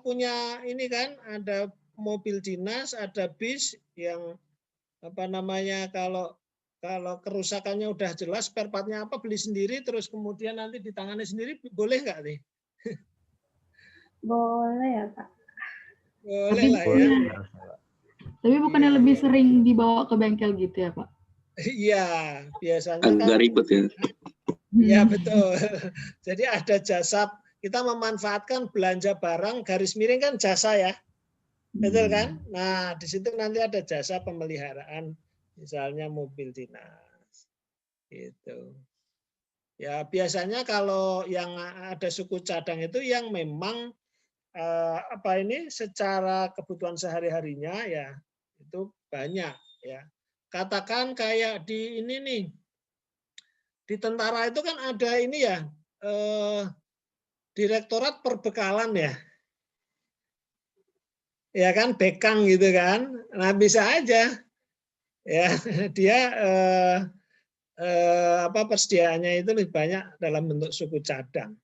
punya ini kan ada mobil dinas, ada bis yang kalau kerusakannya udah jelas spare part-nya apa beli sendiri terus kemudian nanti ditangani sendiri boleh nggak nih? Boleh ya Pak. Boleh lah ya. Tapi bukannya lebih sering dibawa ke bengkel gitu ya Pak? Iya, biasanya agak ribet ya. Ya betul. Jadi ada jasa, kita memanfaatkan belanja barang garis miring kan jasa ya. Betul kan? Nah, di situ nanti ada jasa pemeliharaan, misalnya mobil dinas. Gitu. Ya, biasanya kalau yang ada suku cadang itu yang memang secara kebutuhan sehari-harinya ya itu banyak ya. Katakan kayak di ini nih, di tentara itu kan ada ini ya, Direktorat Perbekalan ya. Ya kan, bekang gitu kan. Nah, bisa aja ya dia persediaannya itu lebih banyak dalam bentuk suku cadang.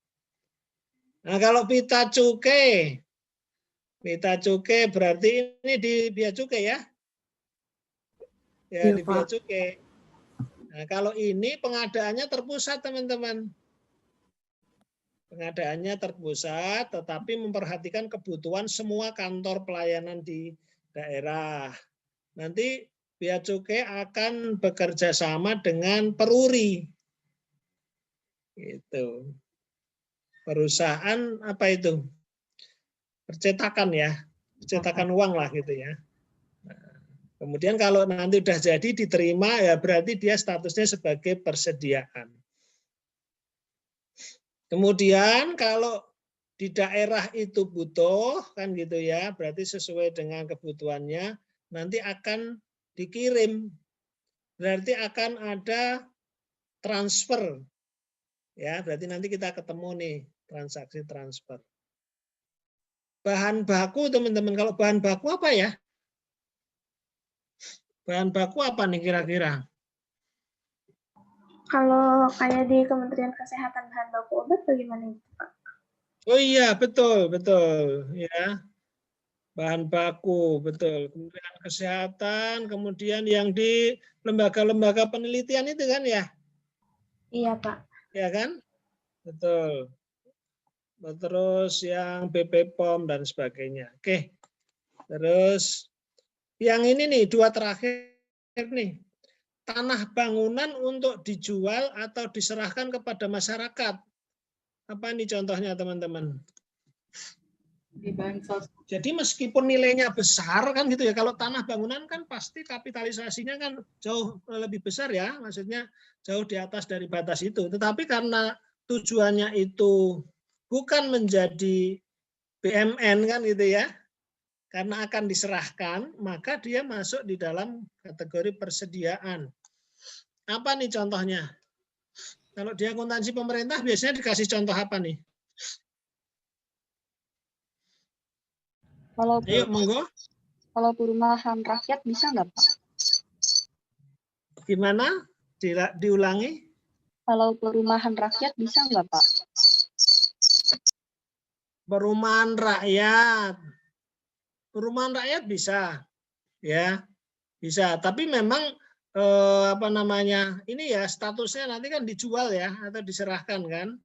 Nah, kalau pita cukai berarti ini di bea cukai ya. Ya, di bea cukai. Nah, kalau ini pengadaannya terpusat, teman-teman. Pengadaannya terpusat, tetapi memperhatikan kebutuhan semua kantor pelayanan di daerah. Nanti bea cukai akan bekerja sama dengan peruri. Gitu. Perusahaan apa itu? Percetakan ya, percetakan uang lah gitu ya. Nah, kemudian kalau nanti udah jadi diterima ya berarti dia statusnya sebagai persediaan. Kemudian kalau di daerah itu butuh kan gitu ya, berarti sesuai dengan kebutuhannya nanti akan dikirim. Berarti akan ada transfer. Ya, berarti nanti kita ketemu nih transaksi transfer. Bahan baku teman-teman, kalau bahan baku apa ya? Bahan baku apa nih kira-kira? Kalau kayak di Kementerian Kesehatan bahan baku obat bagaimana itu, Pak? Oh iya, betul ya. Bahan baku, betul. Kementerian Kesehatan, kemudian yang di lembaga-lembaga penelitian itu kan ya? Iya, Pak. Ya kan? Betul. Terus yang BPOM dan sebagainya. Oke. Terus yang ini nih, dua terakhir nih. Tanah bangunan untuk dijual atau diserahkan kepada masyarakat. Apa nih contohnya teman-teman? Di bansos. Jadi meskipun nilainya besar kan gitu ya, kalau tanah bangunan kan pasti kapitalisasinya kan jauh lebih besar ya, maksudnya jauh di atas dari batas itu. Tetapi karena tujuannya itu bukan menjadi BMN kan gitu ya, karena akan diserahkan, maka dia masuk di dalam kategori persediaan. Apa nih contohnya? Kalau di akuntansi pemerintah biasanya dikasih contoh apa nih? Ayo, monggo. Kalau perumahan rakyat bisa nggak, Pak? Gimana? Diulangi? Kalau perumahan rakyat bisa nggak, Pak? Perumahan rakyat. Perumahan rakyat bisa. Ya, bisa. Tapi memang ini ya statusnya nanti kan dijual ya atau diserahkan kan.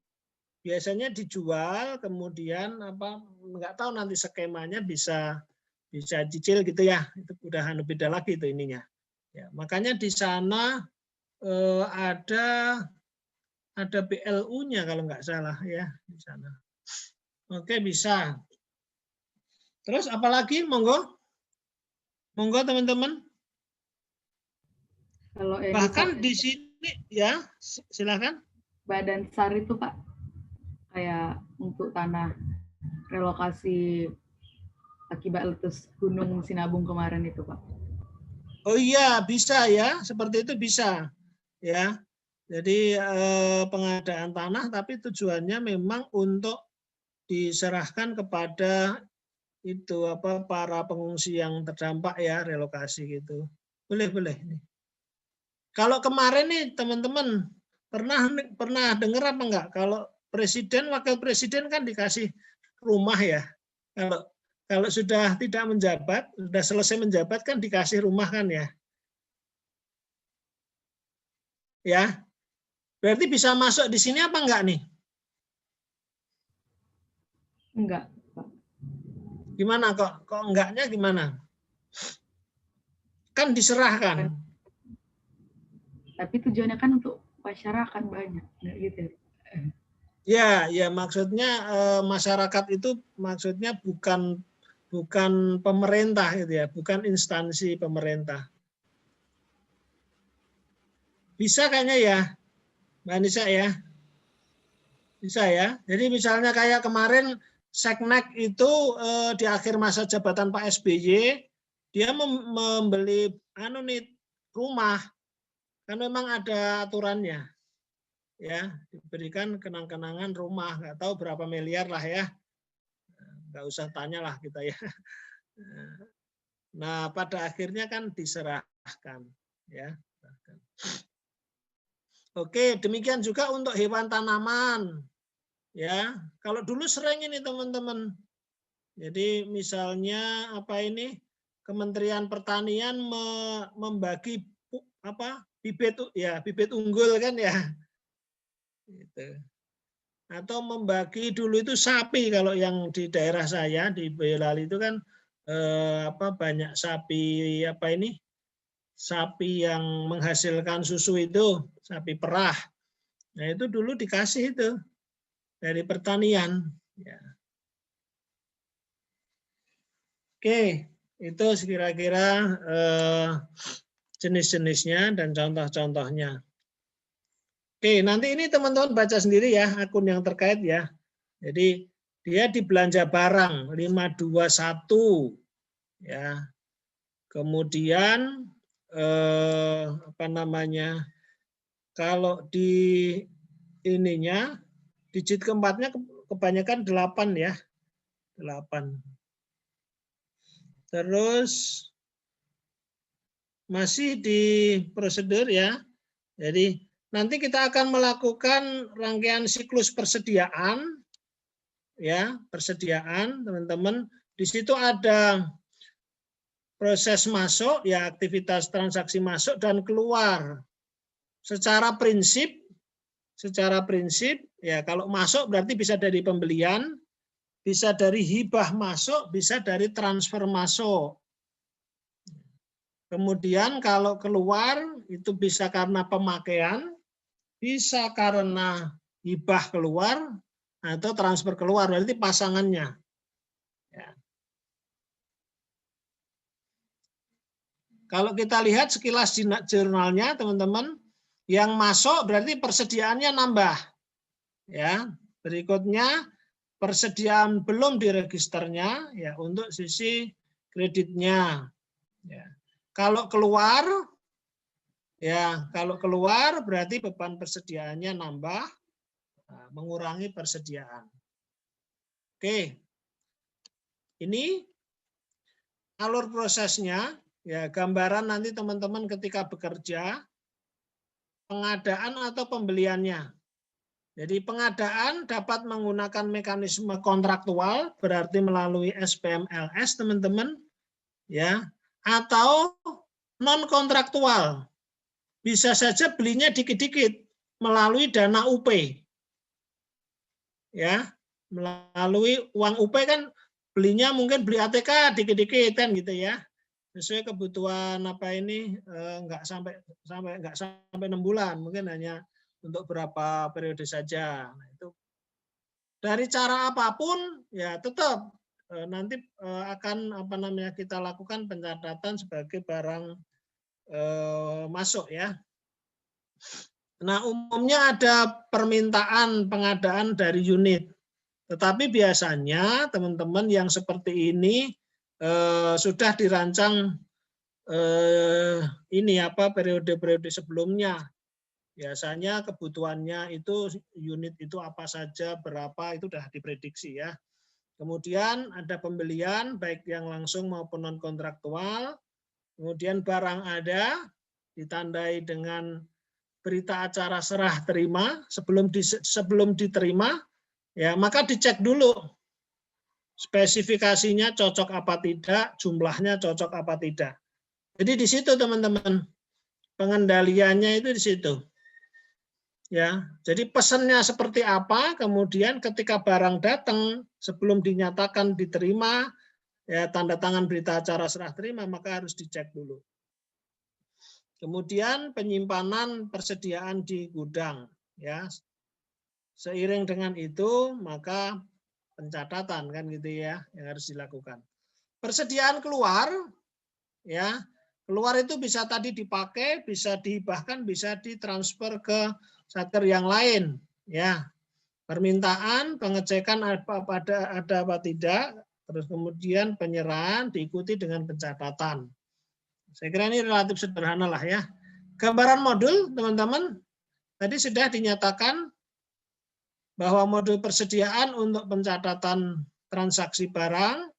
Biasanya dijual, kemudian nggak tahu nanti skemanya bisa cicil gitu ya. Itu udah beda lagi itu ininya. Ya, makanya di sana ada BLU-nya kalau nggak salah ya di sana. Oke, bisa. Terus apalagi monggo? Monggo teman-teman. Kalau bahkan di sini ya, silakan. Badan SAR itu Pak, kayak untuk tanah relokasi akibat letus Gunung Sinabung kemarin itu Pak. Oh iya, bisa ya, seperti itu bisa. Ya, jadi pengadaan tanah tapi tujuannya memang untuk diserahkan kepada itu para pengungsi yang terdampak ya, relokasi gitu. Boleh. Kalau kemarin nih teman-teman pernah dengar apa enggak kalau presiden wakil presiden kan dikasih rumah ya. Kalau sudah tidak menjabat, sudah selesai menjabat kan dikasih rumah kan ya. Ya. Berarti bisa masuk di sini apa enggak nih? Enggak. Gimana kok enggaknya gimana? Kan diserahkan. Tapi tujuannya kan untuk masyarakat banyak, gitu. Ya, maksudnya masyarakat itu maksudnya bukan pemerintah gitu ya, bukan instansi pemerintah. Bisa kayaknya ya, Mbak Anissa ya. Bisa ya. Jadi misalnya kayak kemarin Seknek itu di akhir masa jabatan Pak SBY dia membeli rumah kan memang ada aturannya ya, diberikan kenang-kenangan rumah, nggak tahu berapa miliar lah ya, nggak usah tanya lah kita ya. Nah pada akhirnya kan diserahkan ya. Oke, demikian juga untuk hewan tanaman ya. Kalau dulu sering ini teman-teman, jadi misalnya apa ini, Kementerian Pertanian membagi bibit unggul kan ya, gitu. Atau membagi dulu itu sapi, kalau yang di daerah saya di Boyolali itu kan banyak sapi sapi yang menghasilkan susu itu, sapi perah. Nah itu dulu dikasih itu dari pertanian. Ya. Oke. Itu kira-kira jenis-jenisnya dan contoh-contohnya. Oke, nanti ini teman-teman baca sendiri ya akun yang terkait ya. Jadi dia di belanja barang 521 ya. Kemudian kalau di ininya digit keempatnya kebanyakan 8 ya. 8. Terus masih di prosedur ya. Jadi nanti kita akan melakukan rangkaian siklus persediaan ya, persediaan teman-teman. Di situ ada proses masuk ya, aktivitas transaksi masuk dan keluar. Secara prinsip ya, kalau masuk berarti bisa dari pembelian, bisa dari hibah masuk, bisa dari transfer masuk. Kemudian kalau keluar itu bisa karena pemakaian, bisa karena hibah keluar, atau transfer keluar, berarti pasangannya. Ya. Kalau kita lihat sekilas jurnalnya teman-teman, yang masuk berarti persediaannya nambah. Ya, berikutnya persediaan belum diregisternya ya untuk sisi kreditnya. Ya. Kalau keluar berarti beban persediaannya nambah, mengurangi persediaan. Oke. Ini alur prosesnya ya, gambaran nanti teman-teman ketika bekerja, pengadaan atau pembeliannya. Jadi pengadaan dapat menggunakan mekanisme kontraktual, berarti melalui SPMLS teman-teman, ya, atau non kontraktual. Bisa saja belinya dikit-dikit melalui dana UP, ya, melalui uang UP kan belinya mungkin beli ATK dikit-dikit kan gitu ya, sesuai kebutuhan nggak sampai 6 bulan, mungkin hanya untuk berapa periode saja. Nah, itu dari cara apapun ya tetap nanti akan kita lakukan pencatatan sebagai barang masuk ya. Nah, umumnya ada permintaan pengadaan dari unit. Tetapi biasanya teman-teman yang seperti ini sudah dirancang periode-periode sebelumnya. Biasanya kebutuhannya itu unit itu apa saja, berapa, itu sudah diprediksi ya. Kemudian ada pembelian baik yang langsung maupun non kontraktual. Kemudian barang ada ditandai dengan berita acara serah terima. Sebelum diterima ya, maka dicek dulu spesifikasinya cocok apa tidak, jumlahnya cocok apa tidak. Jadi di situ teman-teman, pengendaliannya itu di situ. Ya, jadi pesannya seperti apa, kemudian ketika barang datang sebelum dinyatakan diterima, ya tanda tangan berita acara serah terima, maka harus dicek dulu. Kemudian penyimpanan persediaan di gudang, ya. Seiring dengan itu maka pencatatan kan gitu ya yang harus dilakukan. Persediaan keluar, ya. Keluar itu bisa tadi dipakai, bisa dihibahkan, bisa ditransfer ke satker yang lain, ya. Permintaan, pengecekan ada apa tidak, terus kemudian penyerahan diikuti dengan pencatatan. Saya kira ini relatif sederhana lah ya. Gambaran modul, teman-teman, tadi sudah dinyatakan bahwa modul persediaan untuk pencatatan transaksi barang,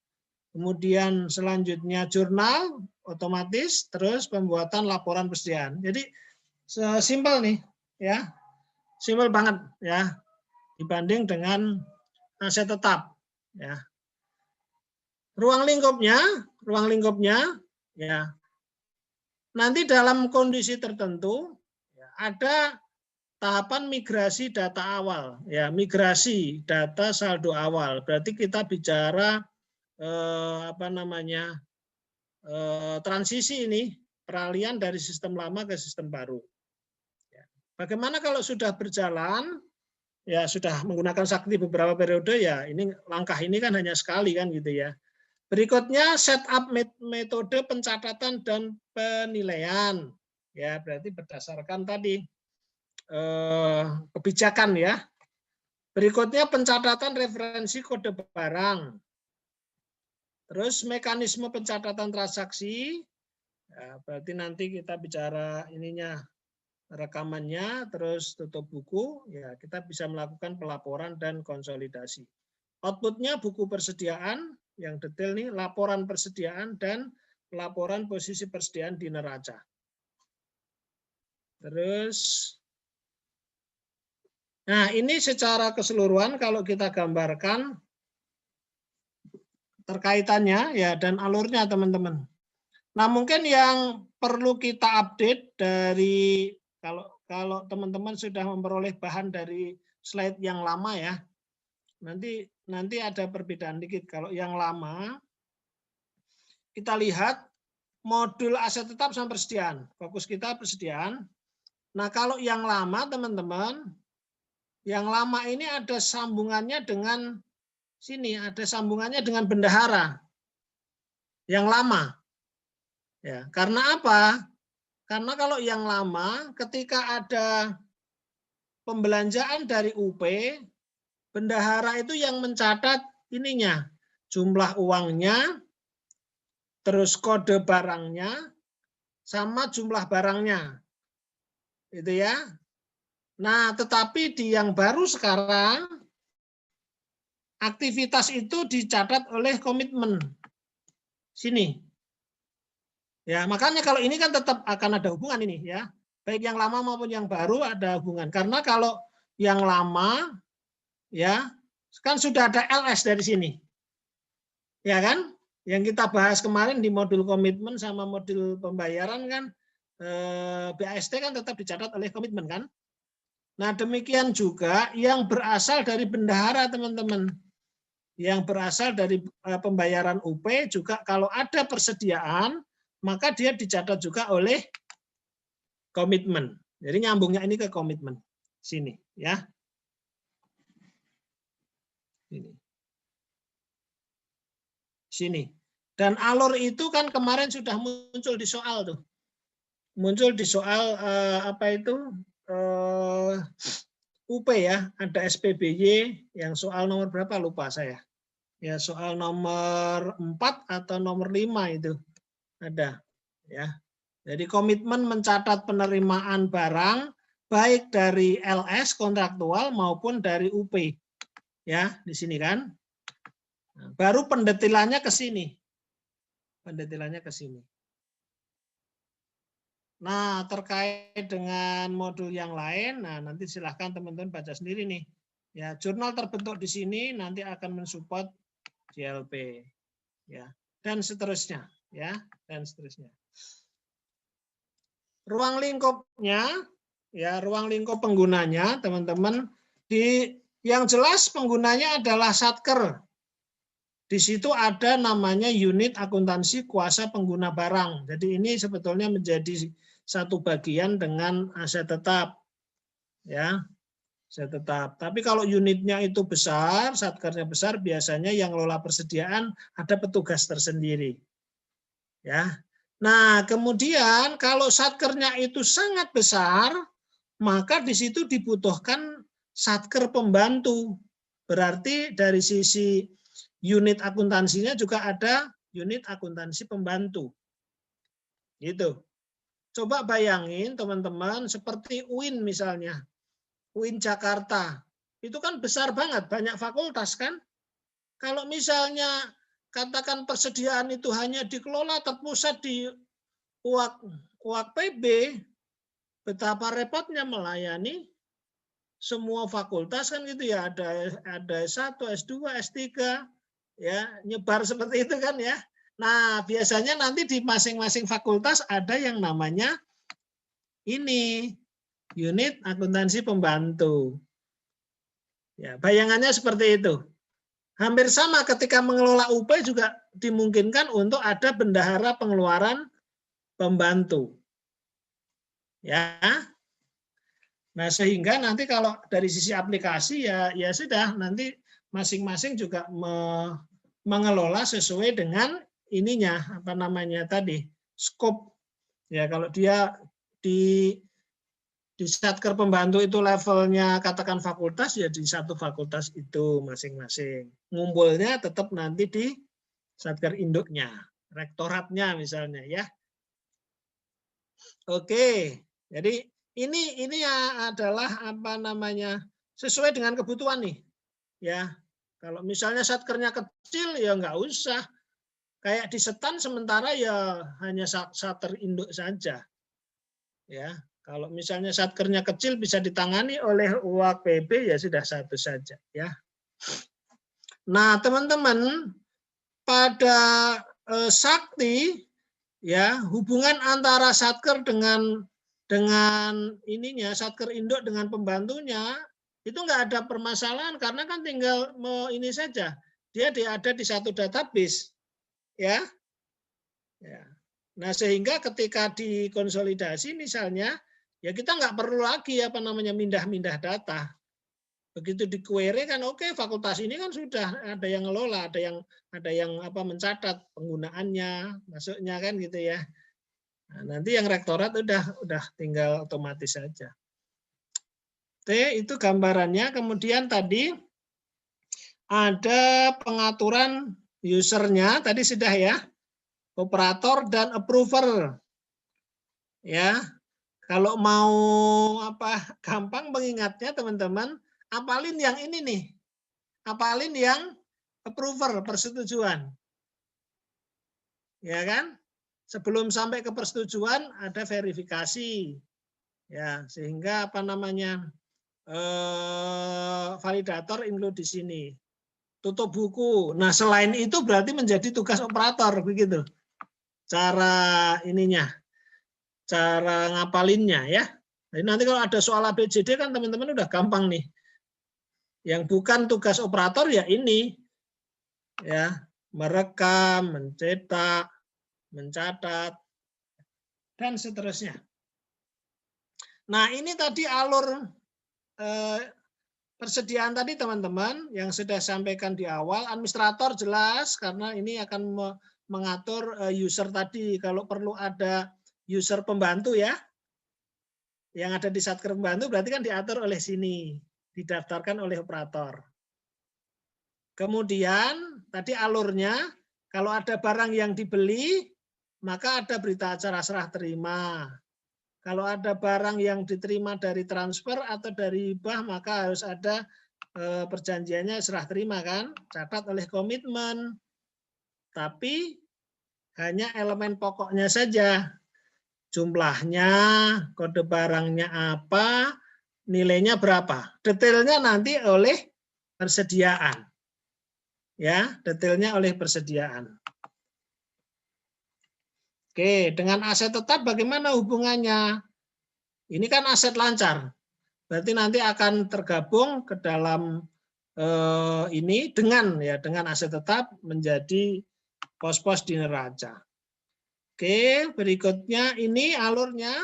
kemudian selanjutnya jurnal otomatis, terus pembuatan laporan persediaan. Jadi simpel nih, ya, simpel banget ya, dibanding dengan aset tetap. Ya. Ruang lingkupnya, ya, nanti dalam kondisi tertentu ya, ada tahapan migrasi data awal, ya, migrasi data saldo awal. Berarti kita bicara transisi ini, peralihan dari sistem lama ke sistem baru. Bagaimana kalau sudah berjalan, ya sudah menggunakan sakti beberapa periode, ya ini langkah ini kan hanya sekali kan gitu ya. Berikutnya setup metode pencatatan dan penilaian, ya berarti berdasarkan tadi kebijakan ya. Berikutnya pencatatan referensi kode barang. Terus mekanisme pencatatan transaksi, ya, berarti nanti kita bicara ininya rekamannya, terus tutup buku, ya kita bisa melakukan pelaporan dan konsolidasi. Outputnya buku persediaan, yang detail nih, laporan persediaan dan laporan posisi persediaan di neraca. Terus, nah ini secara keseluruhan kalau kita gambarkan terkaitannya ya dan alurnya teman-teman. Nah mungkin yang perlu kita update dari kalau teman-teman sudah memperoleh bahan dari slide yang lama ya, nanti ada perbedaan dikit. Kalau yang lama kita lihat modul aset tetap sama persediaan, fokus kita persediaan. Nah kalau yang lama teman-teman, yang lama ini ada sambungannya dengan sini, ada sambungannya dengan bendahara. Yang lama. Ya, karena apa? Karena kalau yang lama ketika ada pembelanjaan dari UP, bendahara itu yang mencatat ininya, jumlah uangnya, terus kode barangnya, sama jumlah barangnya. Itu ya. Nah, tetapi di yang baru sekarang, aktivitas itu dicatat oleh komitmen. Sini. Ya, makanya kalau ini kan tetap akan ada hubungan ini ya. Baik yang lama maupun yang baru ada hubungan. Karena kalau yang lama ya, kan sudah ada LS dari sini. Ya kan? Yang kita bahas kemarin di modul komitmen sama modul pembayaran kan BAST kan tetap dicatat oleh komitmen kan? Nah, demikian juga yang berasal dari bendahara teman-teman. Yang berasal dari pembayaran UP juga kalau ada persediaan maka dia dicatat juga oleh komitmen. Jadi nyambungnya ini ke komitmen. Sini ya. Sini. Dan alur itu kan kemarin sudah muncul di soal tuh. Muncul di soal apa itu? UP ya, ada SPBY yang soal nomor berapa lupa saya. Ya, soal nomor 4 atau nomor 5 itu. Ada ya. Jadi komitmen mencatat penerimaan barang baik dari LS kontraktual maupun dari UP. Ya, di sini kan. Nah, baru pendetilannya ke sini. Pendetilannya ke sini. Nah, terkait dengan modul yang lain, nah nanti silahkan teman-teman baca sendiri nih. Ya, jurnal terbentuk di sini nanti akan mensupport JLP. Ya, dan seterusnya. Ya, dan seterusnya. Ruang lingkupnya, ya ruang lingkup penggunanya, teman-teman, yang jelas penggunanya adalah Satker. Di situ ada namanya unit akuntansi kuasa pengguna barang. Jadi ini sebetulnya menjadi satu bagian dengan aset tetap, ya, aset tetap. Tapi kalau unitnya itu besar, Satkernya besar, biasanya yang lola persediaan ada petugas tersendiri. Ya, nah kemudian kalau satkernya itu sangat besar, maka di situ dibutuhkan satker pembantu. Berarti dari sisi unit akuntansinya juga ada unit akuntansi pembantu. Gitu. Coba bayangin teman-teman seperti UIN misalnya. UIN Jakarta. Itu kan besar banget, banyak fakultas kan? Kalau misalnya katakan persediaan itu hanya dikelola terpusat di UAK PB, betapa repotnya melayani semua fakultas kan gitu ya, ada S1, S2, S3 ya, nyebar seperti itu kan ya. Nah, biasanya nanti di masing-masing fakultas ada yang namanya ini unit akuntansi pembantu. Ya, bayangannya seperti itu. Hampir sama ketika mengelola UP juga dimungkinkan untuk ada bendahara pengeluaran pembantu. Ya. Nah, sehingga nanti kalau dari sisi aplikasi ya sudah, nanti masing-masing juga mengelola sesuai dengan ininya, apa namanya tadi, scope. Ya, kalau dia di satker pembantu itu levelnya katakan fakultas, ya di satu fakultas itu masing-masing. Ngumpulnya tetap nanti di satker induknya, rektoratnya misalnya ya. Oke, jadi ini adalah apa namanya sesuai dengan kebutuhan nih, ya. Kalau misalnya satkernya kecil ya nggak usah, kayak di setan sementara ya hanya satker induk saja, ya. Kalau misalnya satkernya kecil bisa ditangani oleh UAK PB ya sudah satu saja, ya. Nah teman-teman pada sakti ya hubungan antara satker dengan ininya satker induk dengan pembantunya itu nggak ada permasalahan karena kan tinggal ini saja dia ada di satu database ya. Nah sehingga ketika dikonsolidasi misalnya ya kita nggak perlu lagi apa namanya mindah-mindah data. Begitu di query kan oke, fakultas ini kan sudah ada yang ngelola, ada yang apa mencatat penggunaannya masuknya kan gitu ya. Nah, nanti yang rektorat udah tinggal otomatis saja. Itu gambarannya. Kemudian tadi ada pengaturan usernya tadi sudah ya, operator dan approver. Ya, kalau mau apa gampang mengingatnya teman-teman, apalin yang ini nih, apalin yang approver persetujuan, ya kan? Sebelum sampai ke persetujuan ada verifikasi, ya sehingga apa namanya validator include di sini. Tutup buku. Nah selain itu berarti menjadi tugas operator begitu. Cara ininya, cara ngapalinnya ya. Jadi nanti kalau ada soal ABCD kan teman-teman udah gampang nih. Yang bukan tugas operator ya ini, ya merekam, mencetak, mencatat, dan seterusnya. Nah ini tadi alur persediaan tadi teman-teman yang sudah sampaikan di awal. Administrator jelas karena ini akan mengatur user tadi. Kalau perlu ada user pembantu ya, yang ada di satker pembantu berarti kan diatur oleh sini, didaftarkan oleh operator. Kemudian tadi alurnya, kalau ada barang yang dibeli, maka ada berita acara serah terima. Kalau ada barang yang diterima dari transfer atau dari hibah, maka harus ada perjanjiannya serah terima kan, catat oleh komitmen. Tapi hanya elemen pokoknya saja. Jumlahnya, kode barangnya apa, nilainya berapa. Detailnya nanti oleh persediaan. Ya, detailnya oleh persediaan. Oke, dengan aset tetap bagaimana hubungannya? Ini kan aset lancar. Berarti nanti akan tergabung ke dalam ini dengan aset tetap menjadi pos-pos di neraca. Oke, berikutnya ini alurnya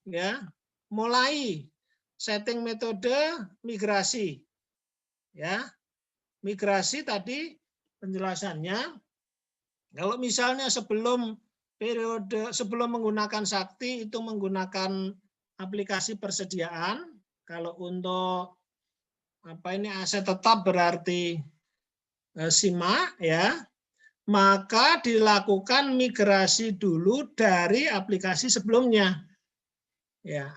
ya. Mulai setting metode migrasi. Ya. Migrasi tadi penjelasannya kalau misalnya sebelum menggunakan Sakti itu menggunakan aplikasi persediaan, kalau untuk aset tetap berarti simak ya, maka dilakukan migrasi dulu dari aplikasi sebelumnya. Ya.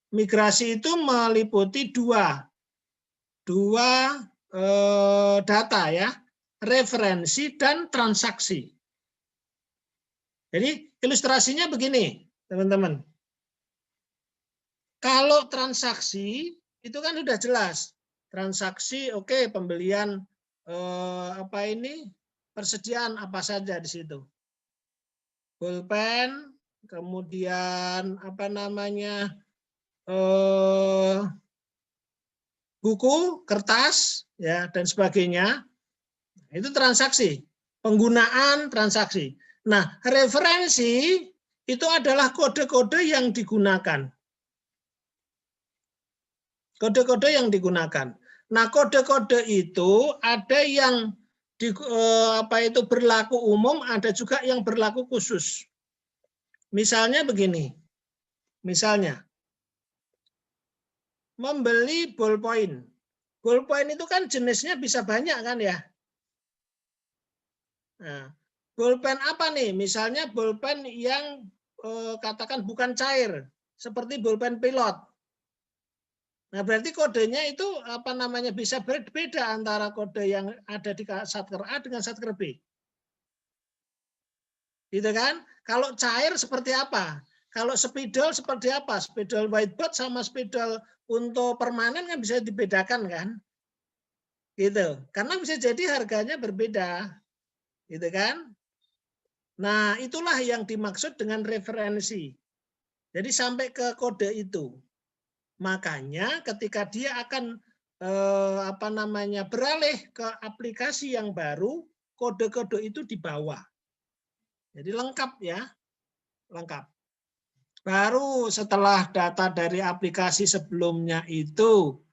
Migrasi itu meliputi dua data ya, referensi dan transaksi. Jadi ilustrasinya begini, teman-teman. Kalau transaksi itu kan sudah jelas. Transaksi oke, pembelian persediaan apa saja di situ. Pulpen, kemudian buku, kertas ya dan sebagainya. Itu transaksi, penggunaan transaksi. Nah, referensi itu adalah kode-kode yang digunakan. Kode-kode yang digunakan. Nah, kode-kode itu ada yang berlaku umum, ada juga yang berlaku khusus. Misalnya begini. Misalnya membeli ballpoint. Ballpoint itu kan jenisnya bisa banyak kan ya? Nah, bolpen apa nih? Misalnya bolpen yang katakan bukan cair, seperti bolpen pilot. Nah, berarti kodenya itu bisa berbeda antara kode yang ada di satker A dengan satker B. Gitu kan? Kalau cair seperti apa? Kalau spidol seperti apa? Spidol whiteboard sama spidol untuk permanen kan bisa dibedakan kan? Gitu. Karena bisa jadi harganya berbeda. Gitu kan? Nah, itulah yang dimaksud dengan referensi. Jadi sampai ke kode itu. Makanya ketika dia akan beralih ke aplikasi yang baru, kode-kode itu dibawa. Jadi lengkap ya, lengkap. Baru setelah data dari aplikasi sebelumnya itu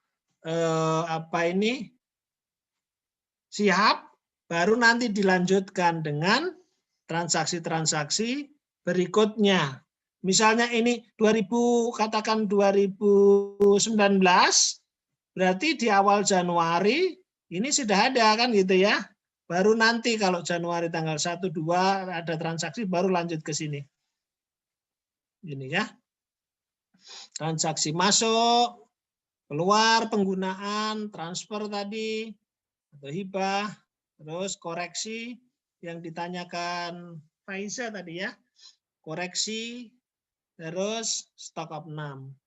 siap, baru nanti dilanjutkan dengan transaksi-transaksi berikutnya. Misalnya ini 2019, berarti di awal Januari ini sudah ada kan gitu ya. Baru nanti kalau Januari tanggal 1, 2 ada transaksi baru lanjut ke sini. Ini ya. Transaksi masuk, keluar, penggunaan, transfer tadi, atau hibah, terus koreksi yang ditanyakan Faiza tadi ya, koreksi, terus stock of name.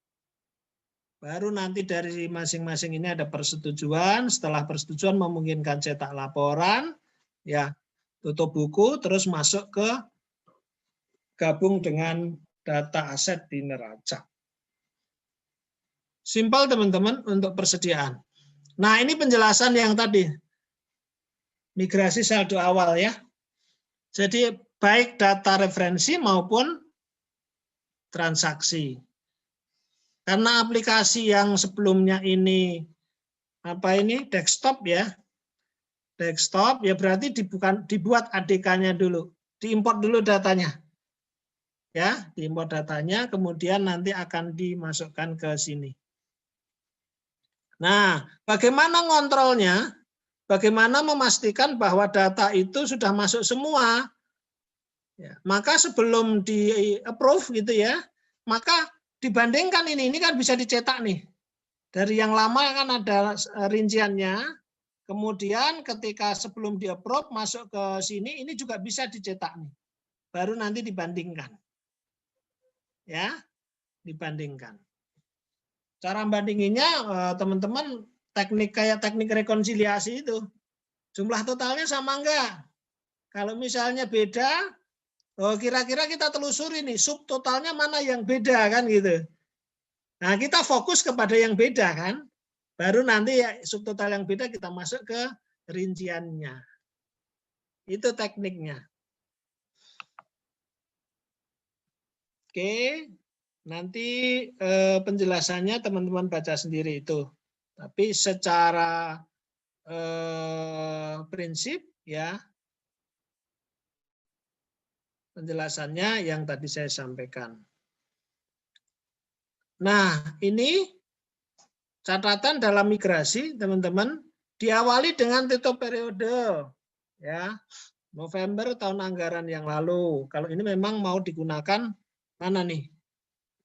Baru nanti dari masing-masing ini ada persetujuan, setelah persetujuan memungkinkan cetak laporan, ya tutup buku, terus masuk ke gabung dengan data aset di neraca. Simpel teman-teman untuk persediaan. Nah ini penjelasan yang tadi, migrasi saldo awal ya. Jadi baik data referensi maupun transaksi. Karena aplikasi yang sebelumnya ini desktop ya. Desktop ya berarti dibuat ADK-nya dulu, diimport dulu datanya. Ya, diimport datanya kemudian nanti akan dimasukkan ke sini. Nah, bagaimana ngontrolnya? Bagaimana memastikan bahwa data itu sudah masuk semua? Ya, maka sebelum di-approve gitu ya, maka dibandingkan ini kan bisa dicetak nih. Dari yang lama kan ada rinciannya, kemudian ketika sebelum di-approve masuk ke sini, ini juga bisa dicetak nih. Baru nanti dibandingkan. Ya, dibandingkan. Cara bandinginnya teman-teman teknik rekonsiliasi itu. Jumlah totalnya sama enggak? Kalau misalnya beda, kira-kira kita telusuri nih subtotalnya mana yang beda kan gitu. Nah, kita fokus kepada yang beda kan. Baru nanti ya subtotal yang beda kita masuk ke rinciannya. Itu tekniknya. Oke. Nanti penjelasannya teman-teman baca sendiri itu. Tapi secara prinsip ya penjelasannya yang tadi saya sampaikan. Nah, ini catatan dalam migrasi, teman-teman, diawali dengan titik periode, ya, November tahun anggaran yang lalu. Kalau ini memang mau digunakan mana nih?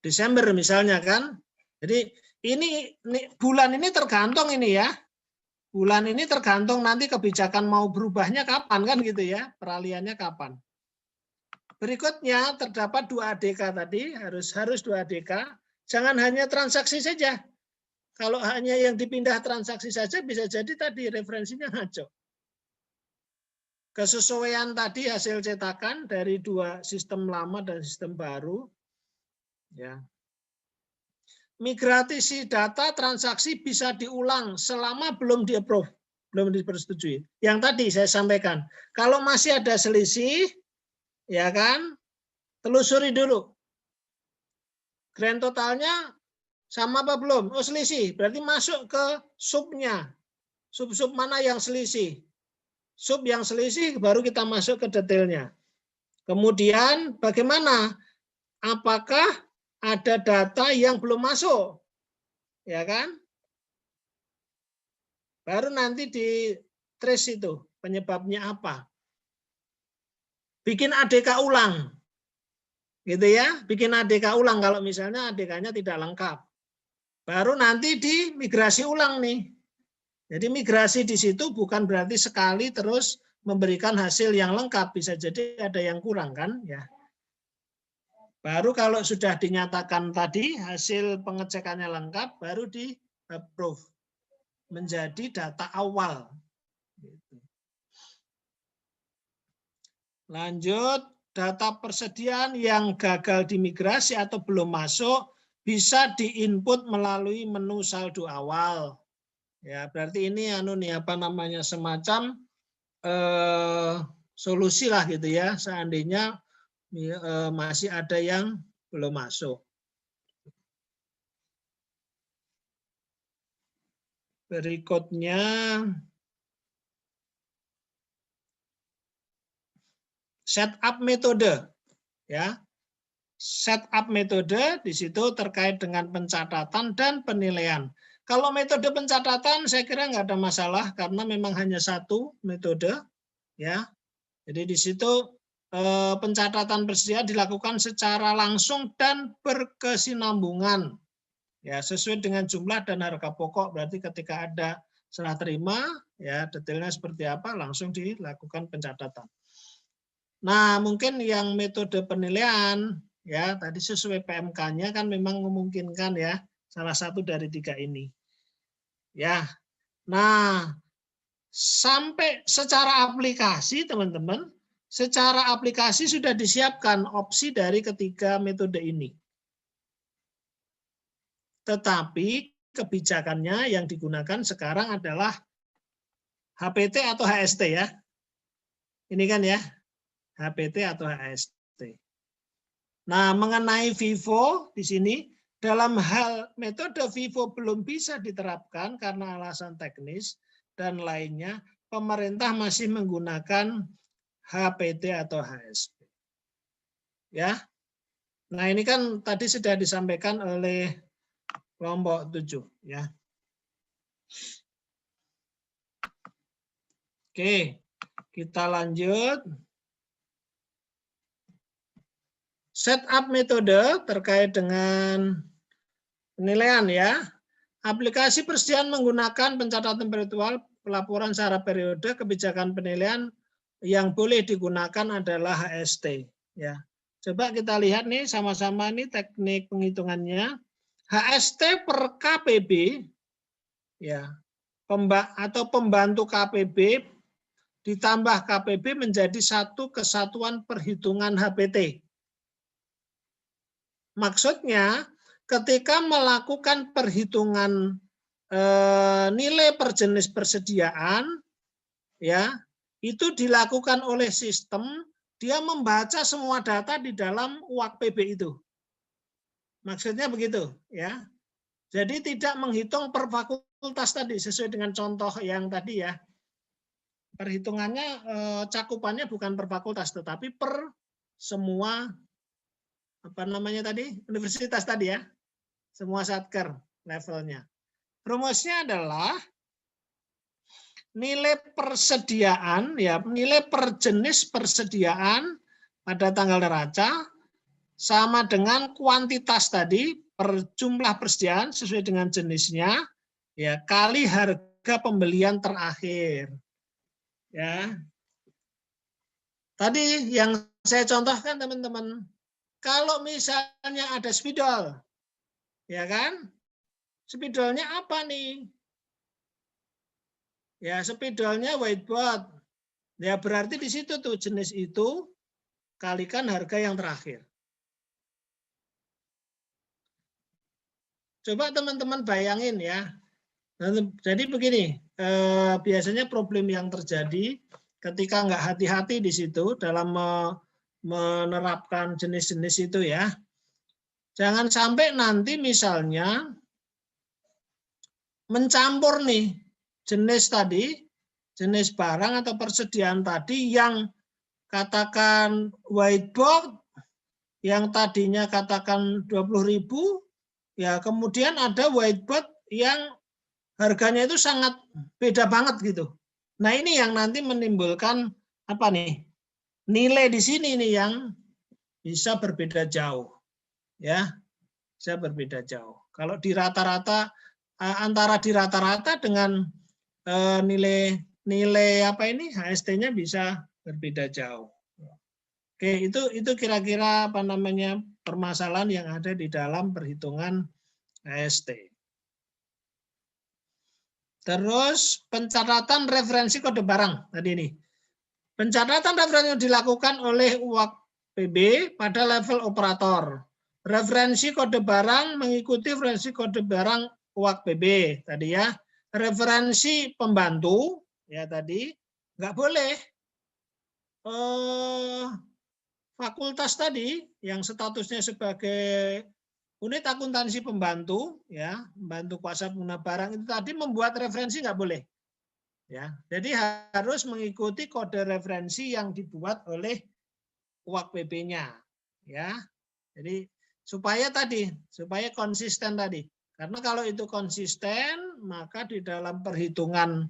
Desember misalnya kan. Jadi ini bulan ini tergantung ini ya. Bulan ini tergantung nanti kebijakan mau berubahnya kapan kan gitu ya, peralihannya kapan. Berikutnya terdapat 2 ADK tadi, harus 2 ADK. Jangan hanya transaksi saja. Kalau hanya yang dipindah transaksi saja bisa jadi tadi referensinya ngaco. Kesesuaian tadi hasil cetakan dari 2 sistem lama dan sistem baru. Ya. Migrasi data transaksi bisa diulang selama belum di-approve, belum dipersetujui. Yang tadi saya sampaikan, kalau masih ada selisih, ya kan, telusuri dulu. Grand totalnya sama apa belum? Oh selisih, berarti masuk ke subnya. Sub-sub mana yang selisih? Sub yang selisih baru kita masuk ke detailnya. Kemudian bagaimana? Apakah ada data yang belum masuk? Ya kan? Baru nanti di trace itu penyebabnya apa. Bikin ADK ulang. Gitu ya, bikin ADK ulang kalau misalnya ADK-nya tidak lengkap. Baru nanti dimigrasi ulang nih. Jadi migrasi di situ bukan berarti sekali terus memberikan hasil yang lengkap, bisa jadi ada yang kurang kan ya. Baru kalau sudah dinyatakan tadi hasil pengecekannya lengkap, baru di approve menjadi data awal. Lanjut, data persediaan yang gagal dimigrasi atau belum masuk bisa diinput melalui menu saldo awal. Ya, berarti ini semacam solusi lah gitu ya, seandainya masih ada yang belum masuk. Berikutnya setup metode, ya. Setup metode di situ terkait dengan pencatatan dan penilaian. Kalau metode pencatatan saya kira nggak ada masalah karena memang hanya 1 metode, ya. Jadi di situ pencatatan persediaan dilakukan secara langsung dan berkesinambungan, ya, sesuai dengan jumlah dan harga pokok. Berarti ketika ada serah terima, ya detailnya seperti apa langsung dilakukan pencatatan. Nah, mungkin yang metode penilaian, ya tadi sesuai PMK-nya kan memang memungkinkan ya salah satu dari 3 ini. Ya, nah sampai secara aplikasi teman-teman, secara aplikasi sudah disiapkan opsi dari ketiga metode ini. Tetapi kebijakannya yang digunakan sekarang adalah HPT atau HST ya. Ini kan ya. HPT atau HST. Nah, mengenai Vivo di sini, dalam hal metode Vivo belum bisa diterapkan karena alasan teknis dan lainnya, pemerintah masih menggunakan HPT atau HST. Ya. Nah, ini kan tadi sudah disampaikan oleh kelompok 7 ya. Oke, kita lanjut. Setup metode terkait dengan penilaian ya. Aplikasi persediaan menggunakan pencatatan virtual, pelaporan secara periode, kebijakan penilaian yang boleh digunakan adalah HST ya. Coba kita lihat nih sama-sama ini teknik penghitungannya. HST per KPB ya. Atau pembantu KPB ditambah KPB menjadi 1 kesatuan perhitungan HPT. Maksudnya ketika melakukan perhitungan nilai per jenis persediaan ya, itu dilakukan oleh sistem, dia membaca semua data di dalam UAK PB itu. Maksudnya begitu ya. Jadi tidak menghitung per fakultas tadi sesuai dengan contoh yang tadi ya. Perhitungannya cakupannya bukan per fakultas tetapi per semua universitas tadi ya, semua satker levelnya. Rumusnya adalah nilai persediaan, ya, nilai per jenis persediaan pada tanggal neraca sama dengan kuantitas tadi per jumlah persediaan sesuai dengan jenisnya, ya, kali harga pembelian terakhir. Ya. Tadi yang saya contohkan teman-teman, kalau misalnya ada spidol, ya kan? Spidolnya apa nih? Ya, spidolnya whiteboard. Ya, berarti di situ tuh jenis itu kalikan harga yang terakhir. Coba teman-teman bayangin ya. Jadi begini, biasanya problem yang terjadi ketika nggak hati-hati di situ dalam menerapkan jenis-jenis itu ya. Jangan sampai nanti misalnya mencampur nih jenis tadi, jenis barang atau persediaan tadi yang katakan whiteboard, yang tadinya katakan 20.000, ya kemudian ada whiteboard yang harganya itu sangat beda banget gitu. Nah ini yang nanti menimbulkan apa nih? Nilai di sini nih yang bisa berbeda jauh, ya, bisa berbeda jauh. Kalau di rata-rata antara di rata-rata dengan nilai apa ini HST-nya bisa berbeda jauh. Oke, itu kira-kira apa namanya permasalahan yang ada di dalam perhitungan HST. Terus pencatatan referensi kode barang tadi ini. Pencatatan referensi dilakukan oleh UAK PB pada level operator. Referensi kode barang mengikuti referensi kode barang UAK PB tadi ya. Referensi pembantu ya tadi nggak boleh fakultas tadi yang statusnya sebagai unit akuntansi pembantu ya, pembantu kuasa pengguna barang itu tadi membuat referensi nggak boleh ya. Jadi harus mengikuti kode referensi yang dibuat oleh UAK PB-nya ya. Jadi supaya konsisten tadi. Karena kalau itu konsisten, maka di dalam perhitungan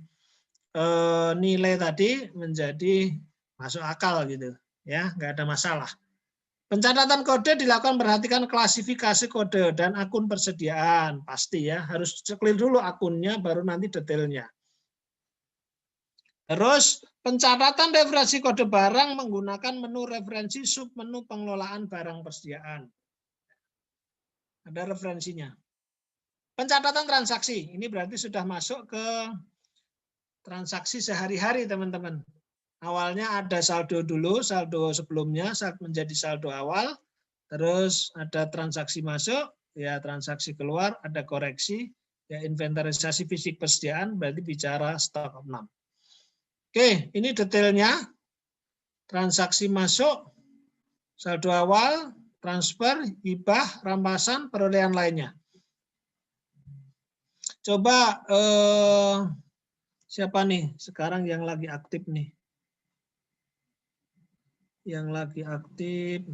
nilai tadi menjadi masuk akal gitu, ya, nggak ada masalah. Pencatatan kode dilakukan perhatikan klasifikasi kode dan akun persediaan, pasti ya, harus clear dulu akunnya, baru nanti detailnya. Terus pencatatan referensi kode barang menggunakan menu referensi submenu pengelolaan barang persediaan. Ada referensinya. Pencatatan transaksi, ini berarti sudah masuk ke transaksi sehari-hari teman-teman. Awalnya ada saldo dulu, saldo sebelumnya menjadi saldo awal, terus ada transaksi masuk, ya transaksi keluar, ada koreksi, ya inventarisasi fisik persediaan, berarti bicara stok of none. Oke, ini detailnya. Transaksi masuk, saldo awal, transfer, hibah, rampasan, perolehan lainnya. Coba siapa nih sekarang yang lagi aktif nih? Yang lagi aktif.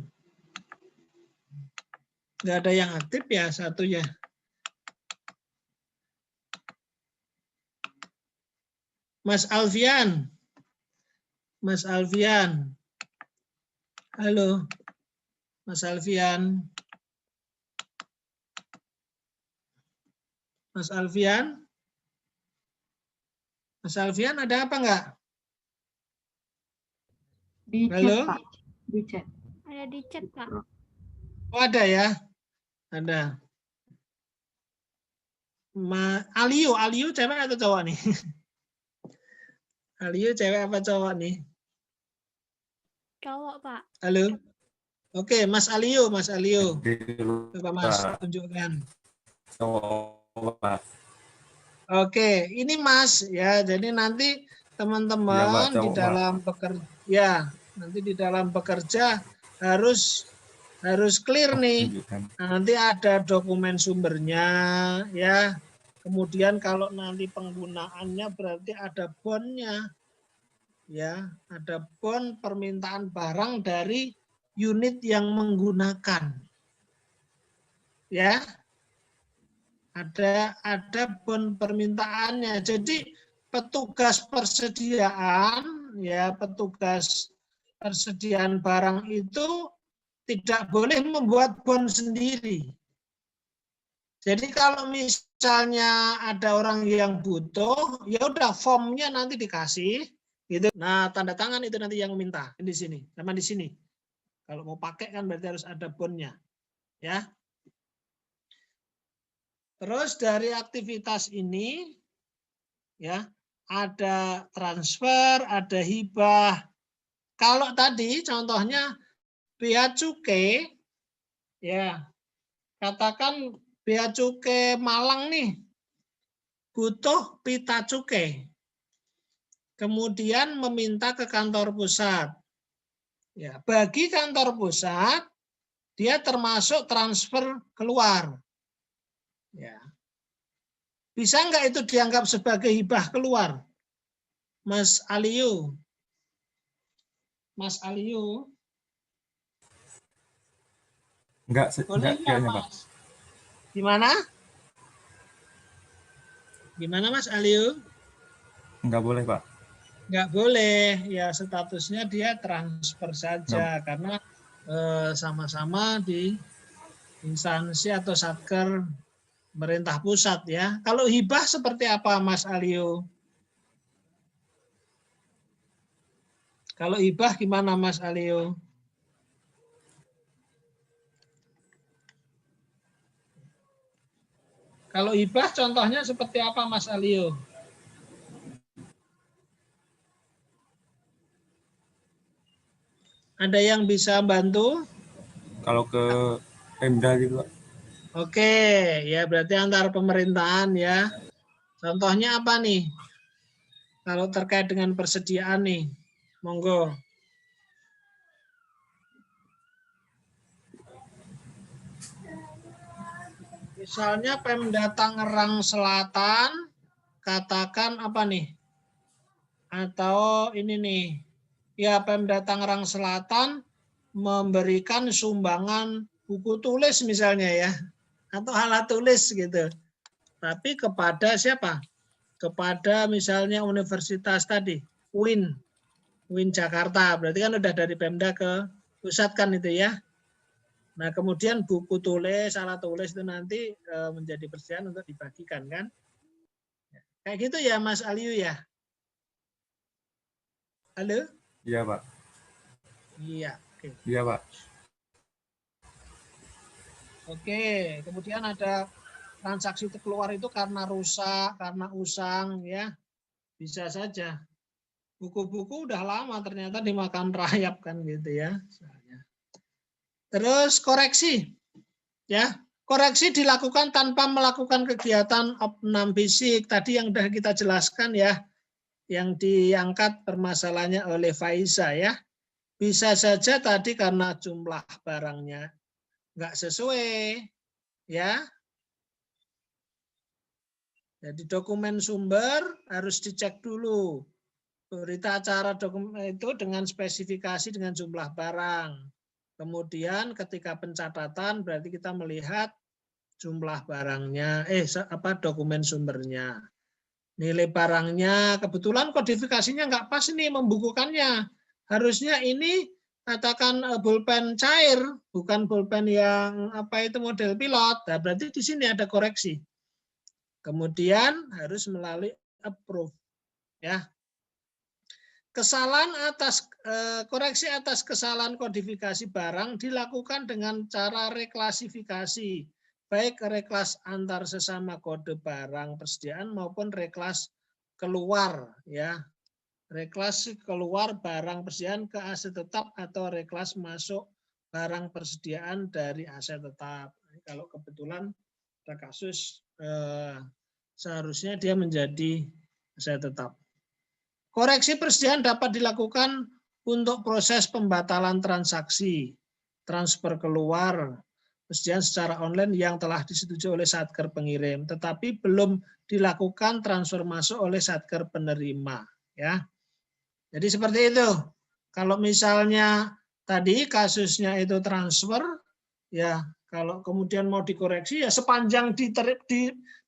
Nggak ada yang aktif ya, satu ya. Mas Alfian. Mas Alfian. Halo. Mas Alfian. Mas Alfian? Mas Alfian ada apa enggak? Di chat, halo? Pak. Di chat. Ada di chat, Pak. Oh, ada ya? Ada. Aliu cewek atau cowok nih? Aliu cewek apa cowok nih? Cowok, Pak. Halo? Oke, Mas Aliu. Coba Mas tunjukkan. Oke, ini Mas ya. Jadi nanti teman-teman di dalam bekerja, nanti di dalam bekerja harus clear nih. Nanti ada dokumen sumbernya ya. Kemudian kalau nanti penggunaannya berarti ada bondnya. Ya, ada bond permintaan barang dari unit yang menggunakan. Ya. Ada bon permintaannya. Jadi petugas persediaan, ya petugas persediaan barang itu tidak boleh membuat bon sendiri. Jadi kalau misalnya ada orang yang butuh, ya udah formnya nanti dikasih, gitu. Nah tanda tangan itu nanti yang minta di sini, sama di sini. Kalau mau pakai kan berarti harus ada bonnya, ya. Terus dari aktivitas ini, ya ada transfer, ada hibah. Kalau tadi contohnya bea cukai, ya katakan bea cukai Malang nih butuh pita cukai, kemudian meminta ke kantor pusat. Ya, bagi kantor pusat dia termasuk transfer keluar. Ya. Bisa nggak itu dianggap sebagai hibah keluar, Mas Aliu? Mas Aliu? Enggak, Boleh enggak kayaknya, Pak. Gimana? Gimana Mas Aliu? Enggak boleh, Pak. Enggak boleh, ya statusnya dia transfer saja karena sama-sama di instansi atau satker pemerintah pusat ya. Kalau hibah seperti apa Mas Aliu? Kalau hibah gimana Mas Aliu? Kalau hibah contohnya seperti apa Mas Aliu? Ada yang bisa bantu? Kalau ke Pemda gitu, Pak. Oke, ya berarti antar pemerintahan ya. Contohnya apa nih? Kalau terkait dengan persediaan nih, monggo. Misalnya Pemda Tangerang Selatan, katakan apa nih? Atau ini nih, ya Pemda Tangerang Selatan memberikan sumbangan buku tulis misalnya ya, atau alat tulis gitu. Tapi kepada siapa? Kepada misalnya universitas tadi, UIN Jakarta. Berarti kan udah dari Pemda ke pusat kan itu ya. Nah kemudian buku tulis, alat tulis itu nanti menjadi persediaan untuk dibagikan kan. Kayak gitu ya Mas Aliu ya. Halo? Iya, Pak. Iya. Oke. Iya, Pak. Oke, kemudian ada transaksi keluar itu karena rusak, karena usang ya. Bisa saja. Buku-buku udah lama ternyata dimakan rayap kan gitu ya. Terus koreksi. Ya, koreksi dilakukan tanpa melakukan kegiatan opnam fisik. Tadi yang sudah kita jelaskan ya. Yang diangkat permasalahannya oleh Faiza ya. Bisa saja tadi karena jumlah barangnya nggak sesuai ya. Jadi dokumen sumber harus dicek dulu. Berita acara dokumen itu dengan spesifikasi dengan jumlah barang. Kemudian ketika pencatatan berarti kita melihat jumlah barangnya, dokumen sumbernya. Nilai barangnya, kebetulan kodifikasinya nggak pas nih membukukannya. Harusnya ini katakan pulpen cair, bukan pulpen yang model pilot. Nah, berarti di sini ada koreksi. Kemudian harus melalui approve, ya. Kesalahan koreksi atas kesalahan kodifikasi barang dilakukan dengan cara reklasifikasi, baik reklas antar sesama kode barang persediaan maupun reklas keluar, ya. Reklas keluar barang persediaan ke aset tetap atau reklas masuk barang persediaan dari aset tetap. Kalau kebetulan ada kasus seharusnya dia menjadi aset tetap. Koreksi persediaan dapat dilakukan untuk proses pembatalan transaksi, transfer keluar persediaan secara online yang telah disetujui oleh satker pengirim, tetapi belum dilakukan transfer masuk oleh satker penerima. Ya, jadi seperti itu. Kalau misalnya tadi kasusnya itu transfer, ya Kalau kemudian mau dikoreksi, ya sepanjang di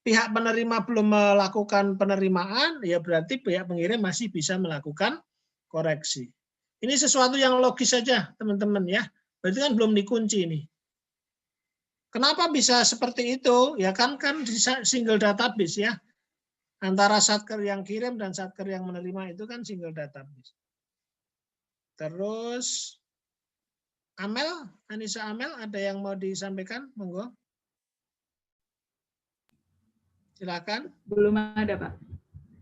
pihak penerima belum melakukan penerimaan, ya berarti pihak pengirim masih bisa melakukan koreksi. Ini sesuatu yang logis saja, teman-teman ya. Berarti kan belum dikunci ini. Kenapa bisa seperti itu? Ya kan di single database ya. Antara satker yang kirim dan satker yang menerima itu kan single database. Terus Amel, Anissa Amel, ada yang mau disampaikan? Monggo. Silakan. Belum ada, Pak.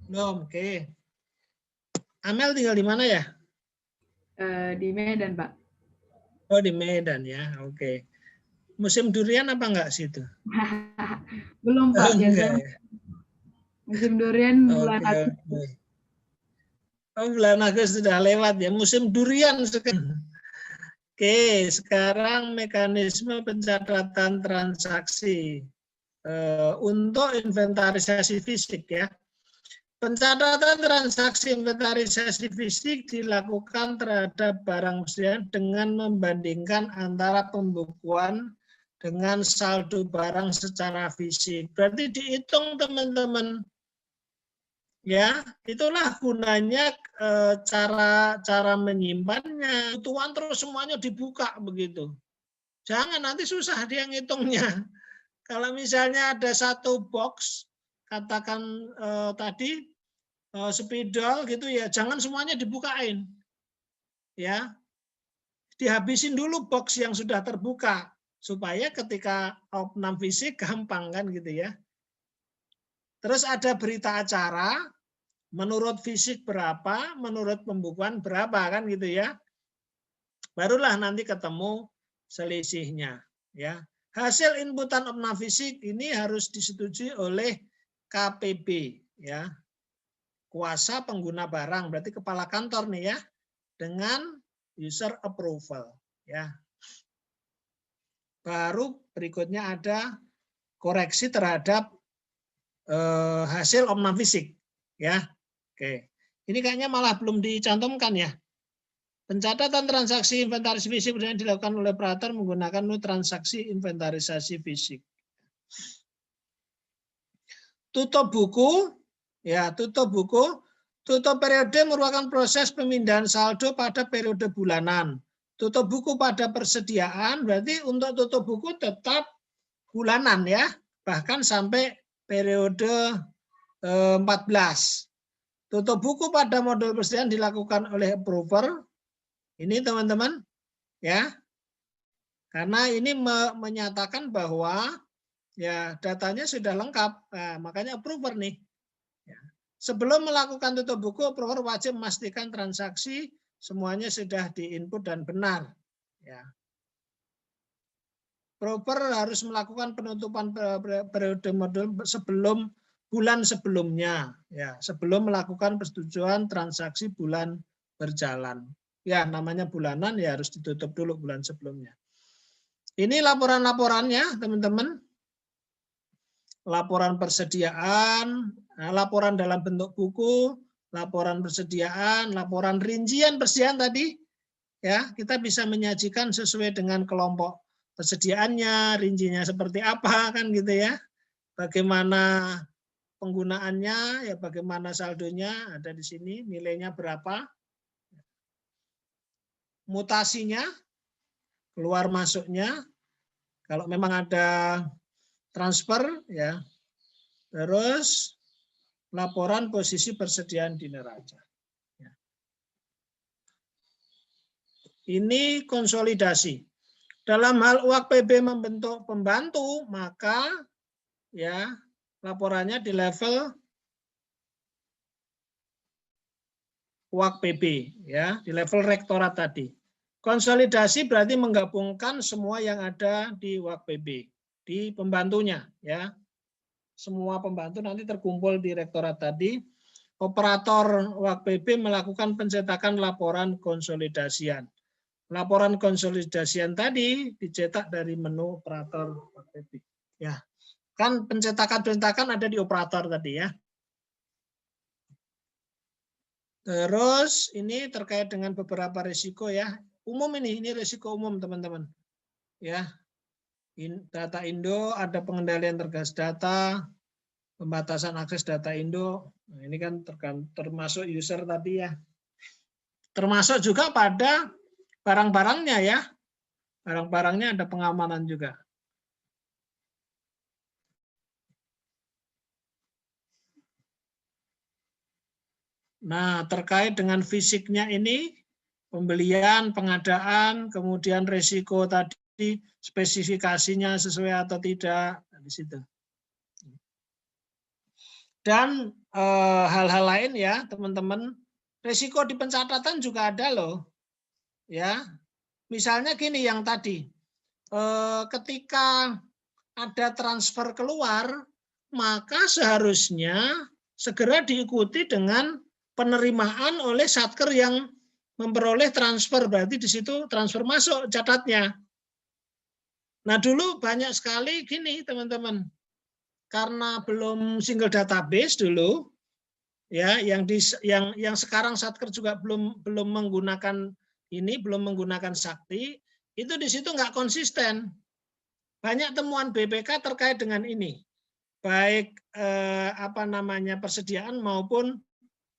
Belum, oke. Amel tinggal di mana ya? Di Medan, Pak. Oh, di Medan ya, oke. Musim durian apa enggak situ? Belum, Pak. Enggak, Biasanya musim durian bulan Agustus. Oh, bulan Agustus sudah lewat ya. Musim durian sekarang. Oke, sekarang mekanisme pencatatan transaksi untuk inventarisasi fisik ya. Pencatatan transaksi inventarisasi fisik dilakukan terhadap barang persediaan dengan membandingkan antara pembukuan dengan saldo barang secara fisik. Berarti dihitung teman-teman. Ya, itulah gunanya cara menyimpannya. Tuan terus semuanya dibuka begitu. Jangan nanti susah dia ngitungnya. Kalau misalnya ada satu box, katakan tadi spidol gitu ya, jangan semuanya dibukain. Ya. Dihabisin dulu box yang sudah terbuka supaya ketika opnam fisik gampang kan gitu ya. Terus ada berita acara, menurut fisik berapa, menurut pembukuan berapa kan gitu ya. Barulah nanti ketemu selisihnya ya. Hasil inputan opnam fisik ini harus disetujui oleh KPB ya. Kuasa pengguna barang, berarti kepala kantor nih ya, dengan user approval ya. Baru berikutnya ada koreksi terhadap hasil opnam fisik ya. Oke. Ini kayaknya malah belum dicantumkan ya. Pencatatan transaksi inventarisasi fisik dilakukan oleh operator menggunakan transaksi inventarisasi fisik. Tutup buku, ya tutup buku. Tutup periode merupakan proses pemindahan saldo pada periode bulanan. Tutup buku pada persediaan, berarti untuk tutup buku tetap bulanan ya, bahkan sampai periode 14. Tutup buku pada modul persediaan dilakukan oleh approver. Ini teman-teman ya. Karena ini menyatakan bahwa ya datanya sudah lengkap. Nah, makanya approver nih. Ya. Sebelum melakukan tutup buku, approver wajib memastikan transaksi semuanya sudah diinput dan benar. Ya. Approver harus melakukan penutupan periode modul sebelum bulan sebelumnya, ya, sebelum melakukan persetujuan transaksi bulan berjalan. Ya, namanya bulanan ya harus ditutup dulu bulan sebelumnya. Ini laporan-laporannya, teman-teman. Laporan persediaan, laporan dalam bentuk buku, laporan persediaan, laporan rincian persediaan tadi. Ya, kita bisa menyajikan sesuai dengan kelompok persediaannya, rincinya seperti apa kan gitu ya. Bagaimana penggunaannya, ya bagaimana saldonya ada di sini, nilainya berapa, mutasinya, keluar masuknya, kalau memang ada transfer, ya, terus laporan posisi persediaan di neraca. Ya. Ini konsolidasi. Dalam hal UAK PB membentuk pembantu, maka ya laporannya di level UAK PB, ya, di level rektorat tadi. Konsolidasi berarti menggabungkan semua yang ada di UAK PB, di pembantunya, ya. Semua pembantu nanti terkumpul di rektorat tadi. Operator UAK PB melakukan pencetakan laporan konsolidasian. Laporan konsolidasian tadi dicetak dari menu operator UAK PB. Ya, kan pencetakan ada di operator tadi ya. Terus ini terkait dengan beberapa risiko ya. Umum ini risiko umum teman-teman. Ya. Data Indo, ada pengendalian tergas data, pembatasan akses data Indo. Nah, ini kan termasuk user tadi ya. Termasuk juga pada barang-barangnya ya. Barang-barangnya ada pengamanan juga. Nah, terkait dengan fisiknya ini, pembelian, pengadaan, kemudian resiko tadi, spesifikasinya sesuai atau tidak, di situ. Dan hal-hal lain ya, teman-teman, resiko di pencatatan juga ada loh. Ya, misalnya gini yang tadi, ketika ada transfer keluar, maka seharusnya segera diikuti dengan penerimaan oleh satker yang memperoleh transfer, berarti di situ transfer masuk catatnya. Nah dulu banyak sekali gini teman-teman, karena belum single database dulu, ya yang sekarang satker juga belum menggunakan ini, belum menggunakan Sakti, itu di situ nggak konsisten. Banyak temuan BPK terkait dengan ini, baik persediaan maupun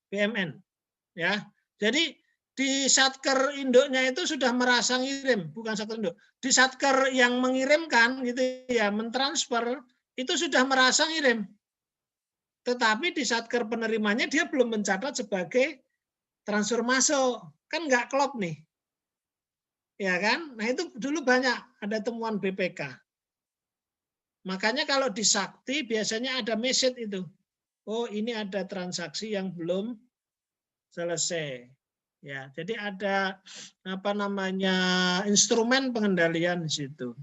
BMN, ya. Jadi di satker induknya itu sudah merasa ngirim, bukan satker induk. Di satker yang mengirimkan gitu ya, mentransfer itu sudah merasa ngirim. Tetapi di satker penerimanya dia belum mencatat sebagai transfer masuk, kan nggak klop nih, ya kan? Nah itu dulu banyak ada temuan BPK. Makanya kalau di Sakti biasanya ada message itu. Oh, ini ada transaksi yang belum selesai. Ya, jadi ada instrumen pengendalian di situ.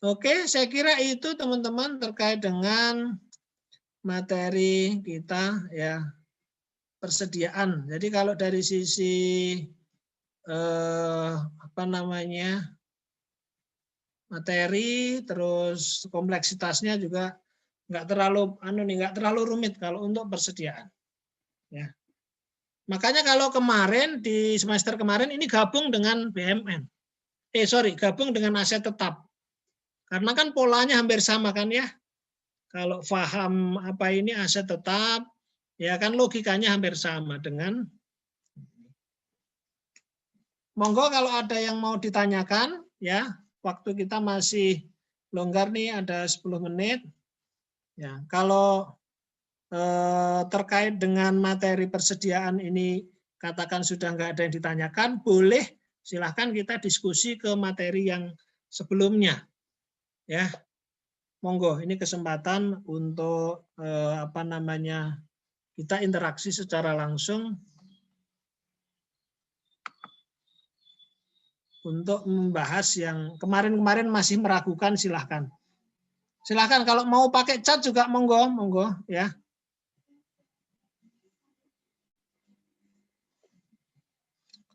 Oke, saya kira itu teman-teman terkait dengan materi kita ya, persediaan. Jadi kalau dari sisi materi, terus kompleksitasnya juga nggak terlalu rumit kalau untuk persediaan. Ya. Makanya kalau kemarin di semester kemarin ini gabung dengan BMN. Gabung dengan aset tetap. Karena kan polanya hampir sama kan ya. Kalau paham apa ini aset tetap, ya kan logikanya hampir sama dengan. Monggo kalau ada yang mau ditanyakan ya. Waktu kita masih longgar nih, ada 10 menit. Ya, kalau terkait dengan materi persediaan ini katakan sudah nggak ada yang ditanyakan, boleh silahkan kita diskusi ke materi yang sebelumnya. Ya, monggo ini kesempatan untuk kita interaksi secara langsung. Untuk membahas yang kemarin-kemarin masih meragukan, silahkan. Silahkan kalau mau pakai chat juga monggo ya.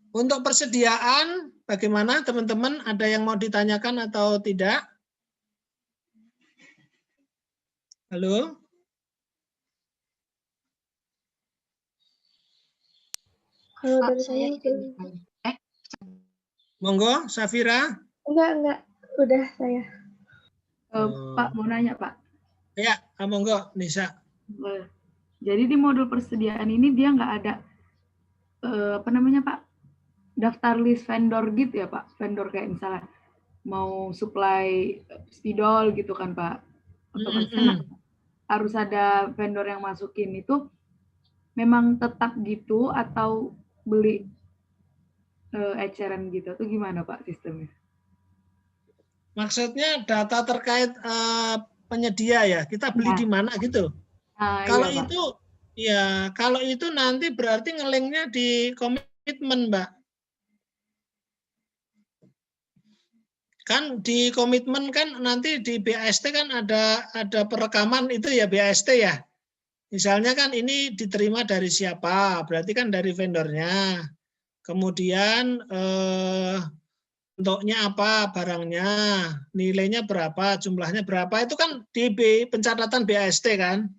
Untuk persediaan bagaimana teman-teman? Ada yang mau ditanyakan atau tidak? Halo? Kalau dari saya monggo, Safira. Enggak, udah saya. Pak, mau nanya, Pak. Ya, monggo, Nisa. Jadi di modul persediaan ini dia nggak ada Pak, daftar list vendor gitu ya, Pak? Vendor kayak misalnya mau supply spidol gitu kan, Pak? Atau harus ada vendor yang masukin itu memang tetap gitu atau beli eceran gitu atau gimana Pak sistemnya? Maksudnya data terkait penyedia ya, kita beli di mana gitu. Kalau iya, itu ya, kalau itu nanti berarti nge-linknya di komitmen, Mbak. Kan di komitmen kan nanti di BAST kan ada perekaman itu ya, BAST ya. Misalnya kan ini diterima dari siapa, berarti kan dari vendornya. Kemudian bentuknya apa, barangnya, nilainya berapa, jumlahnya berapa, itu kan di pencatatan BAST kan.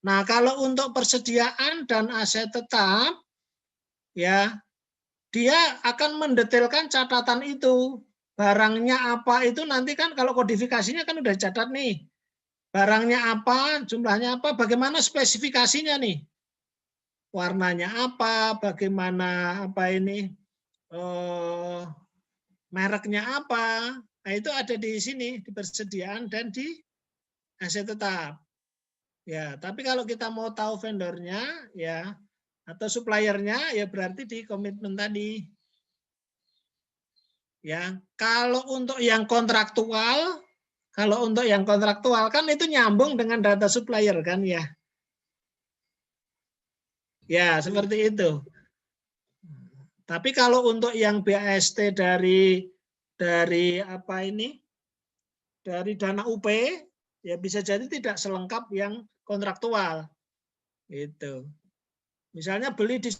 Nah kalau untuk persediaan dan aset tetap, ya dia akan mendetailkan catatan itu. Barangnya apa itu nanti kan kalau kodifikasinya kan udah dicatat nih. Barangnya apa, jumlahnya apa, bagaimana spesifikasinya nih. Warnanya apa, bagaimana apa ini, mereknya apa. Nah, itu ada di sini, di persediaan dan di aset tetap. Ya, tapi kalau kita mau tahu vendornya ya atau suppliernya ya berarti di komitmen tadi. Ya, kalau untuk yang kontraktual kan itu nyambung dengan data supplier kan ya. Ya, seperti itu. Tapi kalau untuk yang BAST dari apa ini? Dari dana UP ya bisa jadi tidak selengkap yang kontraktual. Gitu. Misalnya beli di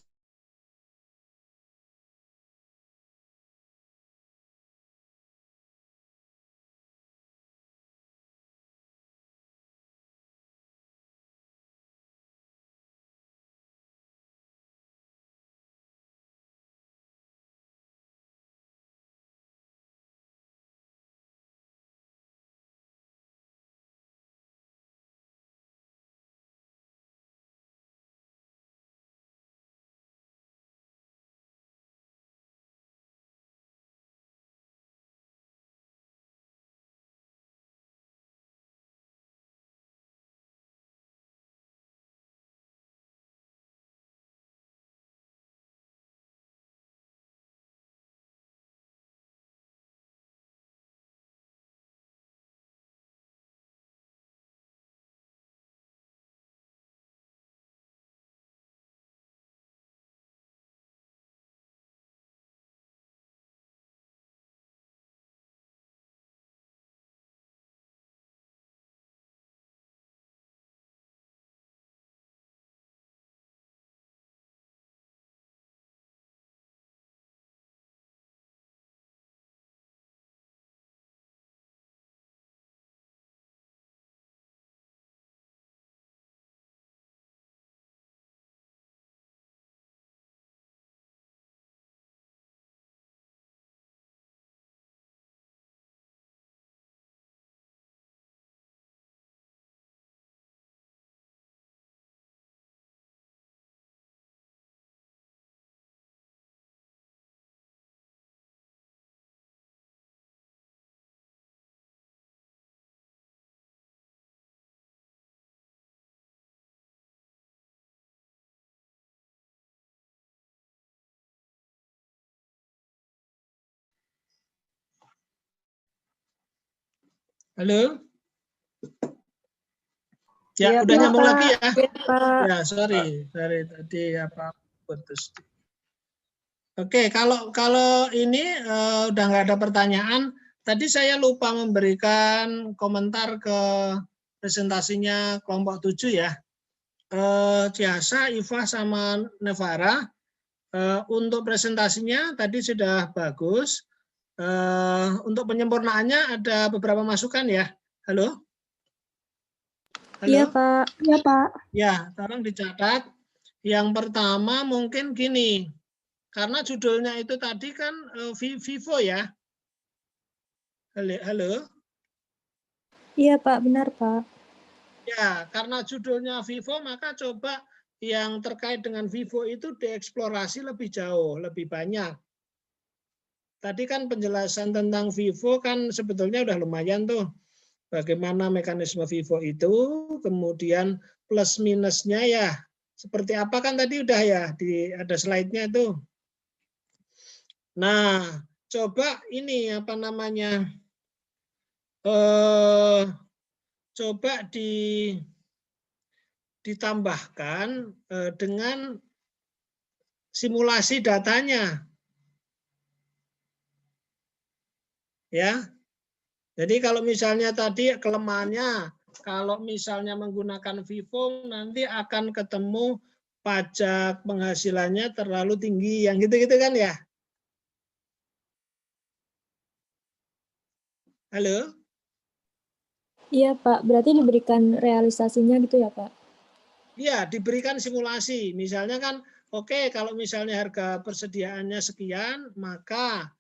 Halo? Ya, udah nyambung lagi ya. Ya, sorry tadi apa putus. Oke, kalau ini udah nggak ada pertanyaan. Tadi saya lupa memberikan komentar ke presentasinya kelompok 7 ya. Ciasa, Iva sama Nevara. Untuk presentasinya tadi sudah bagus. Untuk penyempurnaannya ada beberapa masukan ya. Halo? Halo? Iya, Pak. Iya, Pak. Ya, tolong dicatat. Yang pertama mungkin gini, karena judulnya itu tadi kan Vivo ya. Halo? Iya, Pak. Benar, Pak. Ya, karena judulnya Vivo, maka coba yang terkait dengan Vivo itu dieksplorasi lebih jauh, lebih banyak. Tadi kan penjelasan tentang Vivo kan sebetulnya udah lumayan tuh. Bagaimana mekanisme Vivo itu, kemudian plus minusnya ya. Seperti apa kan tadi udah ya, ada slide-nya itu. Nah, coba ini apa namanya, coba ditambahkan dengan simulasi datanya. Ya. Jadi kalau misalnya tadi kelemahannya, kalau misalnya menggunakan Vivo nanti akan ketemu pajak penghasilannya terlalu tinggi, yang gitu-gitu kan ya. Halo? Iya, Pak. Berarti diberikan realisasinya gitu ya, Pak? Iya, diberikan simulasi. Misalnya kan oke, kalau misalnya harga persediaannya sekian, maka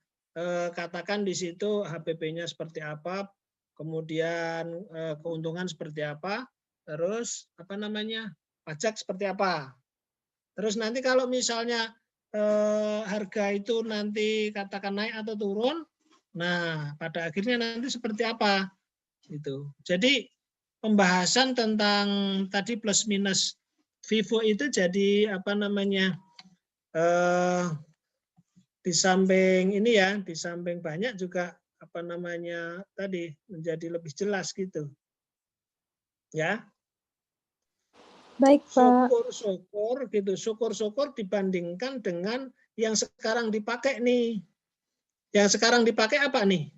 katakan di situ HPP-nya seperti apa, kemudian keuntungan seperti apa, terus apa namanya, pajak seperti apa. Terus nanti kalau misalnya harga itu nanti katakan naik atau turun, nah pada akhirnya nanti seperti apa itu. Jadi pembahasan tentang tadi plus minus FIFO itu jadi apa namanya, di samping ini ya, di samping banyak juga apa namanya tadi menjadi lebih jelas gitu ya. Baik, Pak. Syukur-syukur gitu, syukur-syukur dibandingkan dengan yang sekarang dipakai nih. Yang sekarang dipakai apa nih?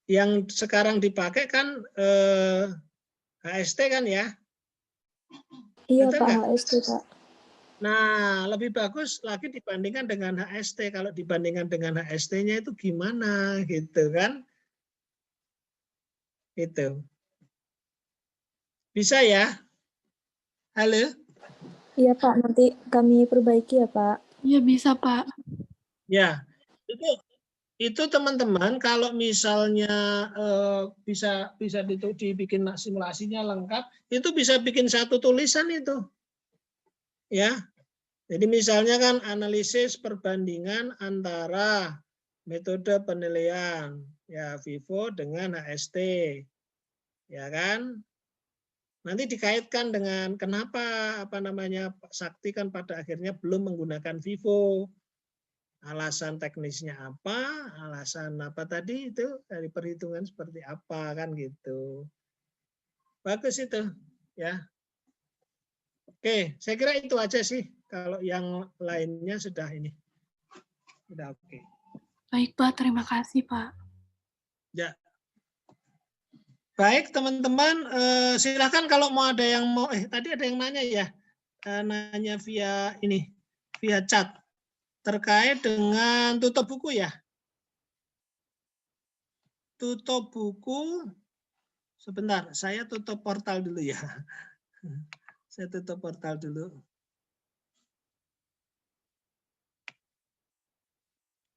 Yang sekarang dipakai kan HST kan ya? Iya, betul Pak, nggak? HST, Pak. Nah, lebih bagus lagi dibandingkan dengan HST. Kalau dibandingkan dengan HST-nya itu gimana gitu kan? Itu. Bisa ya? Halo? Iya, Pak, nanti kami perbaiki ya, Pak. Iya, bisa, Pak. Ya, itu teman-teman kalau misalnya bisa dibikin simulasinya lengkap, itu bisa bikin satu tulisan itu. Ya. Jadi misalnya kan analisis perbandingan antara metode penilaian ya FIFO dengan HST. Ya kan? Nanti dikaitkan dengan kenapa apa namanya Sakti kan pada akhirnya belum menggunakan FIFO. Alasan teknisnya apa? Alasan apa tadi itu dari perhitungan seperti apa kan gitu. Bagus itu ya. Oke, saya kira itu aja sih. Kalau yang lainnya sudah ini. Sudah oke. Baik, Pak. Terima kasih, Pak. Ya. Baik, teman-teman, silakan kalau mau ada yang mau tadi ada yang nanya ya. Nanya via ini, via chat terkait dengan tutup buku ya. Tutup buku. Sebentar, saya tutup portal dulu ya. Saya tutup portal dulu.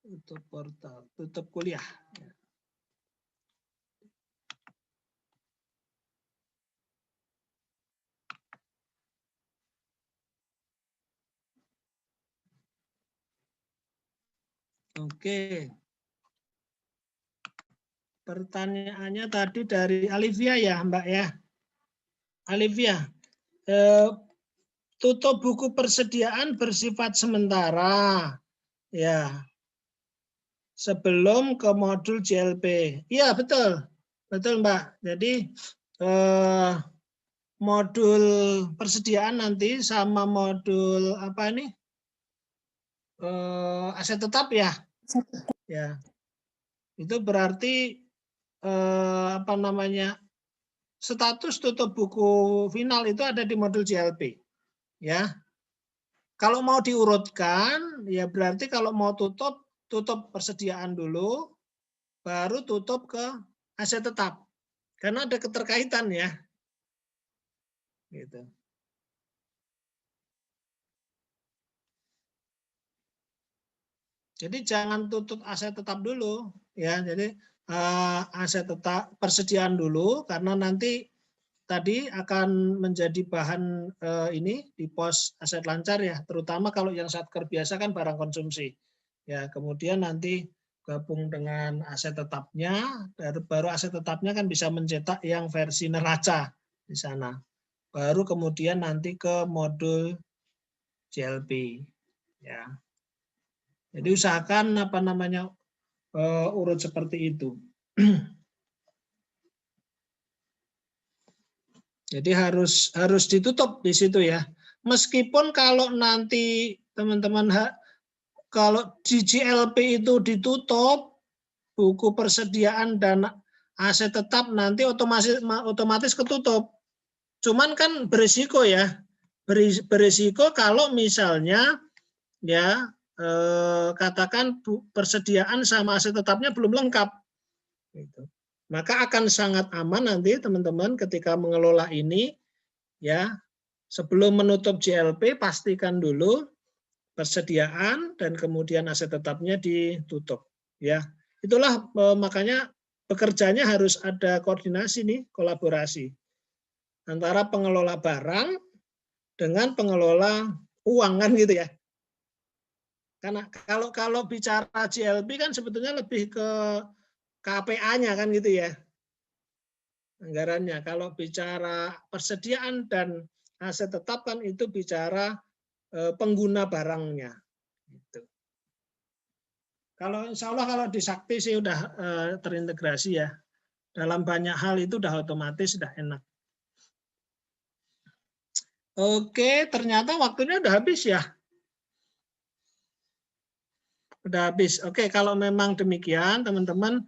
Tutup portal, tutup kuliah. Oke. Pertanyaannya tadi dari Alivia ya, Mbak ya. Alivia, tutup buku persediaan bersifat sementara. Ya. Sebelum ke modul JLP. Iya, betul. Betul, Mbak. Jadi modul persediaan nanti sama modul apa ini? Aset tetap ya. Ya. Itu berarti apa namanya? Status tutup buku final itu ada di modul JLP. Ya. Kalau mau diurutkan, ya berarti kalau mau tutup persediaan dulu, baru tutup ke aset tetap. Karena ada keterkaitan ya. Gitu. Jadi jangan tutup aset tetap dulu ya. Jadi aset tetap persediaan dulu karena nanti tadi akan menjadi bahan ini di pos aset lancar ya, terutama kalau yang satker biasa kan barang konsumsi. Ya, kemudian nanti gabung dengan aset tetapnya, baru aset tetapnya kan bisa mencetak yang versi neraca di sana. Baru kemudian nanti ke modul JLP. Ya. Jadi usahakan apa namanya urut seperti itu. Jadi harus ditutup di situ ya. Meskipun kalau nanti teman-teman kalau di JLP itu ditutup buku persediaan dan aset tetap nanti otomatis ketutup. Cuman kan berisiko ya. Berisiko kalau misalnya ya katakan persediaan sama aset tetapnya belum lengkap. Gitu. Maka akan sangat aman nanti teman-teman ketika mengelola ini ya Sebelum menutup JLP, pastikan dulu persediaan dan kemudian aset tetapnya ditutup. Ya, itulah makanya bekerjanya harus ada koordinasi nih, kolaborasi antara pengelola barang dengan pengelola uang kan gitu ya. Karena kalau bicara JLP kan sebetulnya lebih ke KPA-nya kan gitu ya. Anggarannya. Kalau bicara persediaan dan aset tetap kan itu bicara pengguna barangnya. Gitu. Kalau insya Allah kalau di Sakti sih udah terintegrasi ya. Dalam banyak hal itu udah otomatis, udah enak. Oke, ternyata waktunya udah habis ya. Udah habis. Oke, kalau memang demikian teman-teman